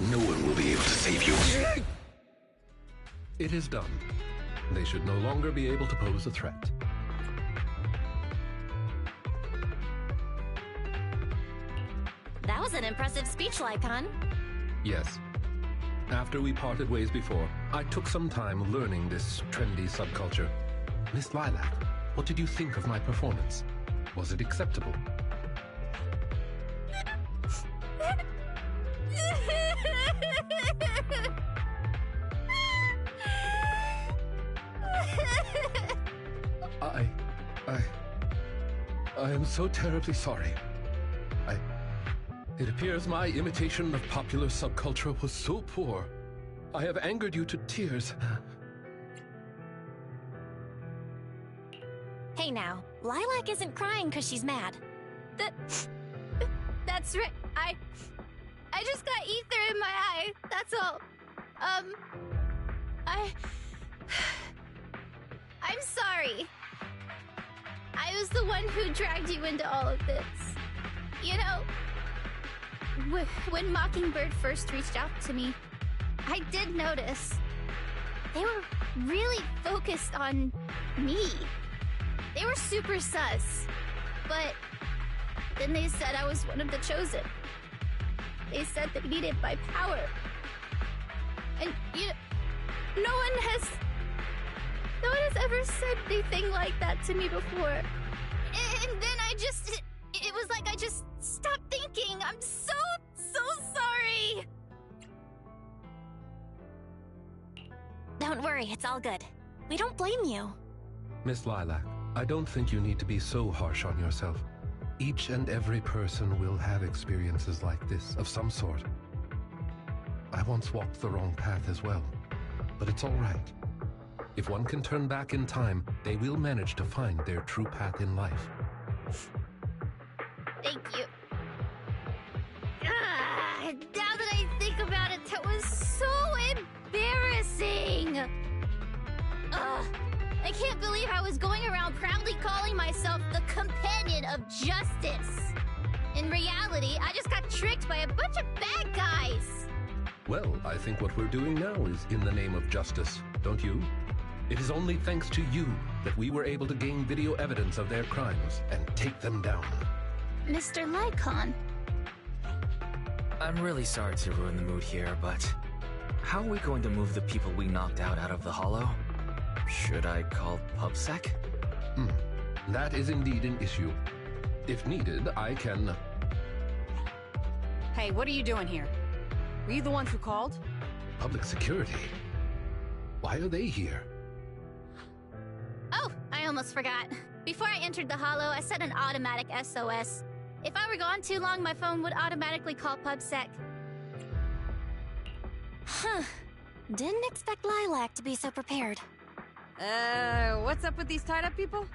no one will be able to save you. It is done. They should no longer be able to pose a threat. That was an impressive speech, Lycon. Yes. After we parted ways before, I took some time learning this trendy subculture. Miss Lilac, what did you think of my performance? Was it acceptable? I am so terribly sorry. It appears my imitation of popular subculture was so poor. I have angered you to tears. Hey now, Lilac isn't crying because she's mad. That's right. I just got ether in my eye. That's all. I'm sorry. I was the one who dragged you into all of this. You know, when Mockingbird first reached out to me, I did notice they were really focused on me. They were super sus. But then they said I was one of the chosen. They said they needed my power. And, you know, no one has ever said anything like that to me before. And then it was like I just stopped thinking. I'm so sorry. Don't worry, it's all good. We don't blame you. Miss Lilac, I don't think you need to be so harsh on yourself. Each and every person will have experiences like this, of some sort. I once walked the wrong path as well, but it's all right. If one can turn back in time, they will manage to find their true path in life. Thank you. Now that I think about it, that was so embarrassing. I can't believe I was going around proudly calling myself the companion of justice. In reality, I just got tricked by a bunch of bad guys. Well, I think what we're doing now is in the name of justice, don't you? It is only thanks to you that we were able to gain video evidence of their crimes and take them down. Mr. Lycon. I'm really sorry to ruin the mood here, but how are we going to move the people we knocked out of the hollow? Should I call PubSec? That is indeed an issue. If needed, I can... Hey, what are you doing here? Were you the ones who called? Public security? Why are they here? Oh, I almost forgot. Before I entered the hollow, I set an automatic SOS. If I were gone too long, my phone would automatically call PubSec. Huh. Didn't expect Lilac to be so prepared. What's up with these tied-up people?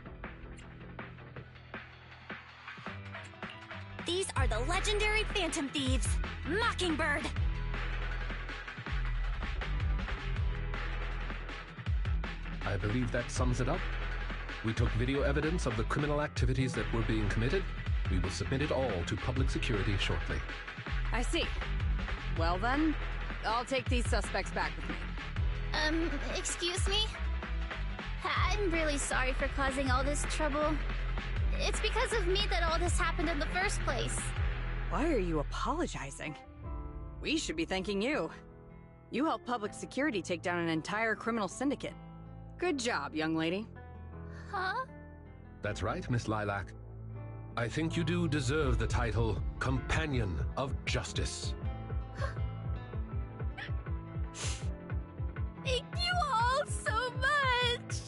These are the legendary Phantom Thieves, Mockingbird. I believe that sums it up. We took video evidence of the criminal activities that were being committed. We will submit it all to public security shortly. I see. Well then, I'll take these suspects back with me. Excuse me? I'm really sorry for causing all this trouble. It's because of me that all this happened in the first place. Why are you apologizing? We should be thanking you. You helped public security take down an entire criminal syndicate. Good job, young lady. Huh? That's right, Miss Lilac. I think you do deserve the title Companion of Justice. Thank you all so much!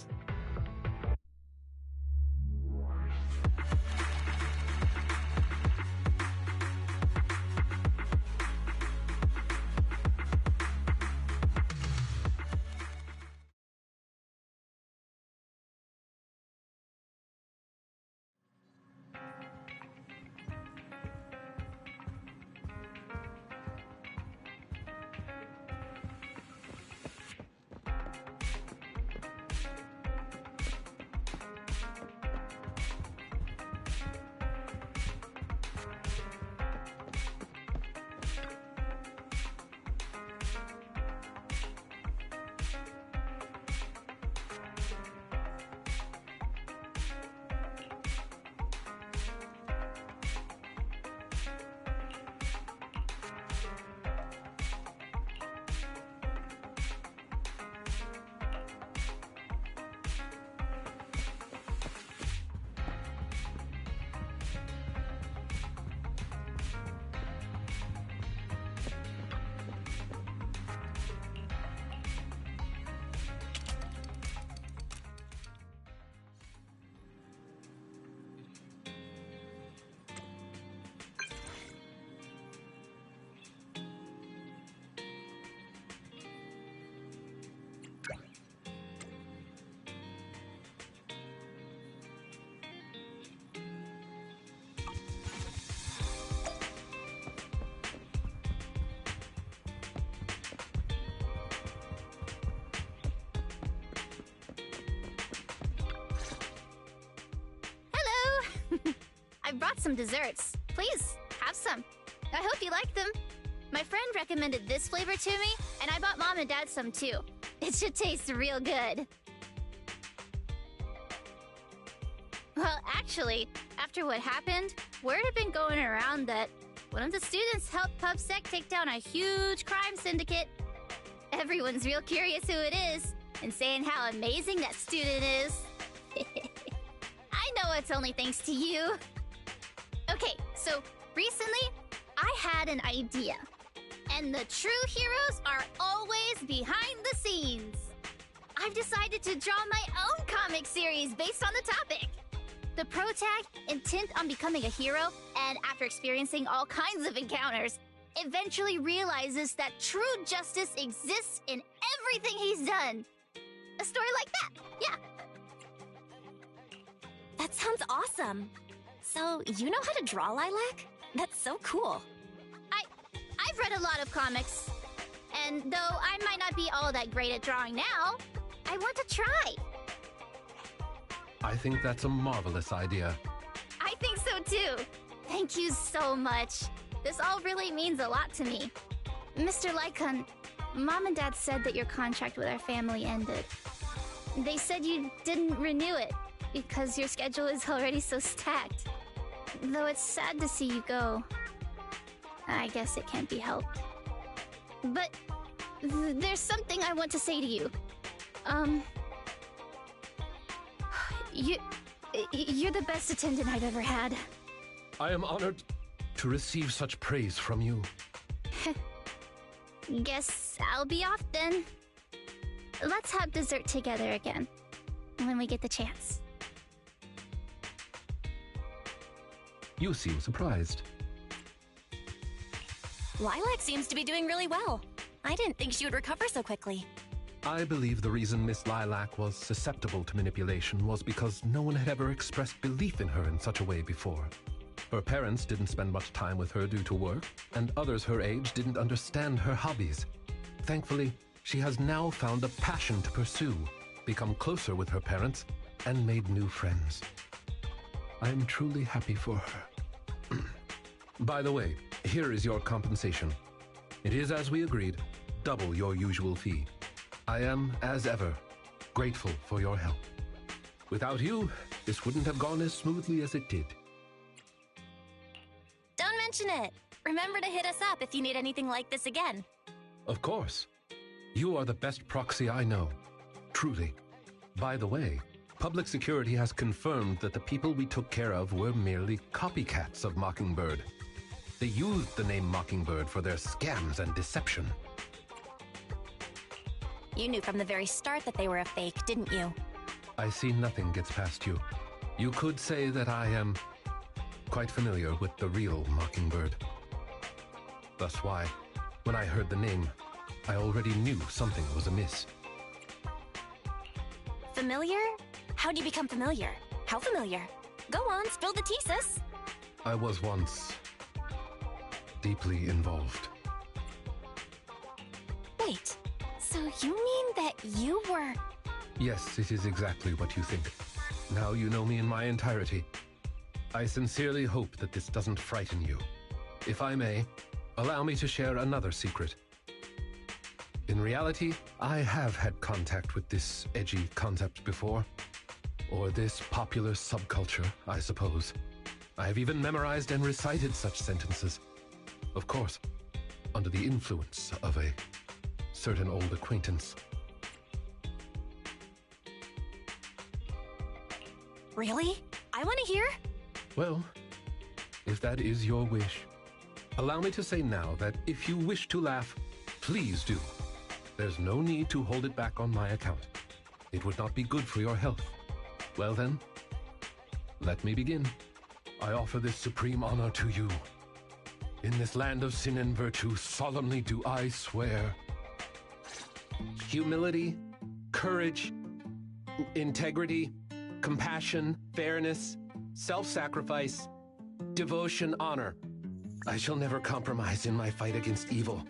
I brought some desserts. Please, have some. I hope you like them. My friend recommended this flavor to me, and I bought Mom and Dad some too. It should taste real good. Well, actually, after what happened, word had been going around that one of the students helped PubSec take down a huge crime syndicate. Everyone's real curious who it is, and saying how amazing that student is. I know it's only thanks to you. Okay, so recently, I had an idea. And the true heroes are always behind the scenes. I've decided to draw my own comic series based on the topic. The protag, intent on becoming a hero, and after experiencing all kinds of encounters, eventually realizes that true justice exists in everything he's done. A story like that, yeah. That sounds awesome. So, you know how to draw, Lilac? That's so cool. I've read a lot of comics, and though I might not be all that great at drawing now, I want to try. I think that's a marvelous idea. I think so too. Thank you so much. This all really means a lot to me. Mr. Lycon, Mom and Dad said that your contract with our family ended. They said you didn't renew it because your schedule is already so stacked. Though it's sad to see you go. I guess it can't be helped. But there's something I want to say to you. You're the best attendant I've ever had. I am honored to receive such praise from you. Guess I'll be off then. Let's have dessert together again, when we get the chance. You seem surprised. Lilac seems to be doing really well. I didn't think she would recover so quickly. I believe the reason Miss Lilac was susceptible to manipulation was because no one had ever expressed belief in her in such a way before. Her parents didn't spend much time with her due to work, and others her age didn't understand her hobbies. Thankfully, she has now found a passion to pursue, become closer with her parents, and made new friends. I am truly happy for her. By the way, here is your compensation. It is, as we agreed, double your usual fee. I am, as ever, grateful for your help. Without you, this wouldn't have gone as smoothly as it did. Don't mention it. Remember to hit us up if you need anything like this again. Of course. You are the best proxy I know. Truly. By the way, Public Security has confirmed that the people we took care of were merely copycats of Mockingbird. They used the name Mockingbird for their scams and deception. You knew from the very start that they were a fake, didn't you? I see nothing gets past you. You could say that I am quite familiar with the real Mockingbird. That's why, when I heard the name, I already knew something was amiss. Familiar? How'd you become familiar? How familiar? Go on, spill the tea, sis. I was once deeply involved. Wait, so you mean that you were... Yes, it is exactly what you think. Now you know me in my entirety. I sincerely hope that this doesn't frighten you. If I may, allow me to share another secret. In reality, I have had contact with this edgy concept before. Or this popular subculture, I suppose. I have even memorized and recited such sentences. Of course, under the influence of a certain old acquaintance. Really? I want to hear? Well, if that is your wish, allow me to say now that if you wish to laugh, please do. There's no need to hold it back on my account. It would not be good for your health. Well then, let me begin. I offer this supreme honor to you. In this land of sin and virtue, solemnly do I swear. Humility, courage, integrity, compassion, fairness, self-sacrifice, devotion, honor. I shall never compromise in my fight against evil.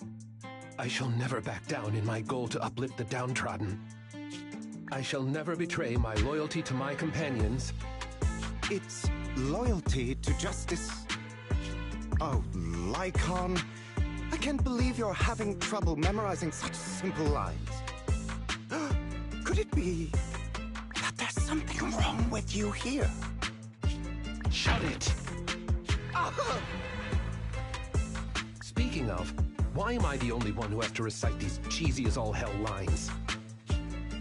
I shall never back down in my goal to uplift the downtrodden. I shall never betray my loyalty to my companions. It's loyalty to justice. Oh, Lycon, I can't believe you're having trouble memorizing such simple lines. Could it be that there's something wrong with you here? Shut it! Speaking of, why am I the only one who has to recite these cheesy as all hell lines?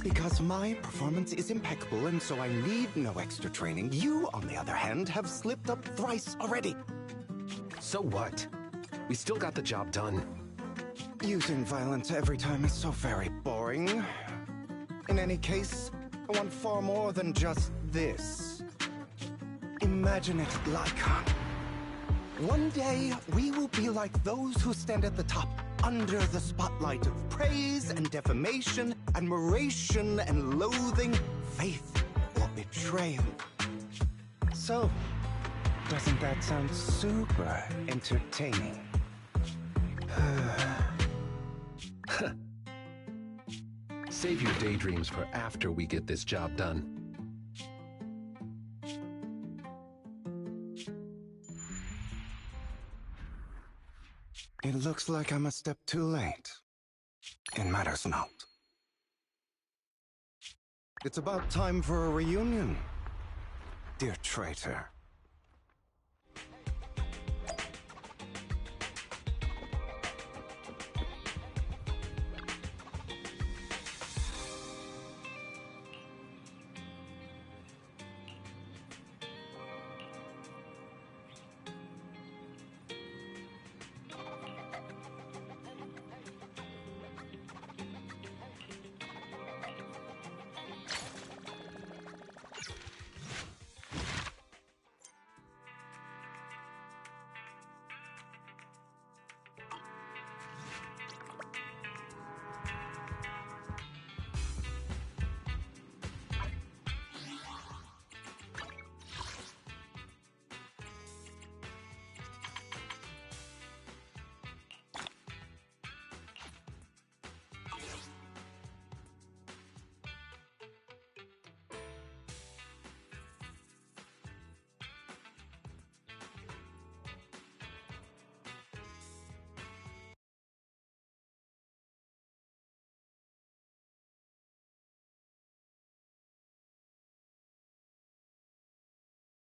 Because my performance is impeccable and so I need no extra training. You, on the other hand, have slipped up thrice already. So what? We still got the job done. Using violence every time is so very boring. In any case, I want far more than just this. Imagine it, Lycon. One day, we will be like those who stand at the top, under the spotlight of praise and defamation, admiration and loathing, faith or betrayal. So, doesn't that sound super entertaining? Save your daydreams for after we get this job done. It looks like I'm a step too late. It matters not. It's about time for a reunion, dear traitor.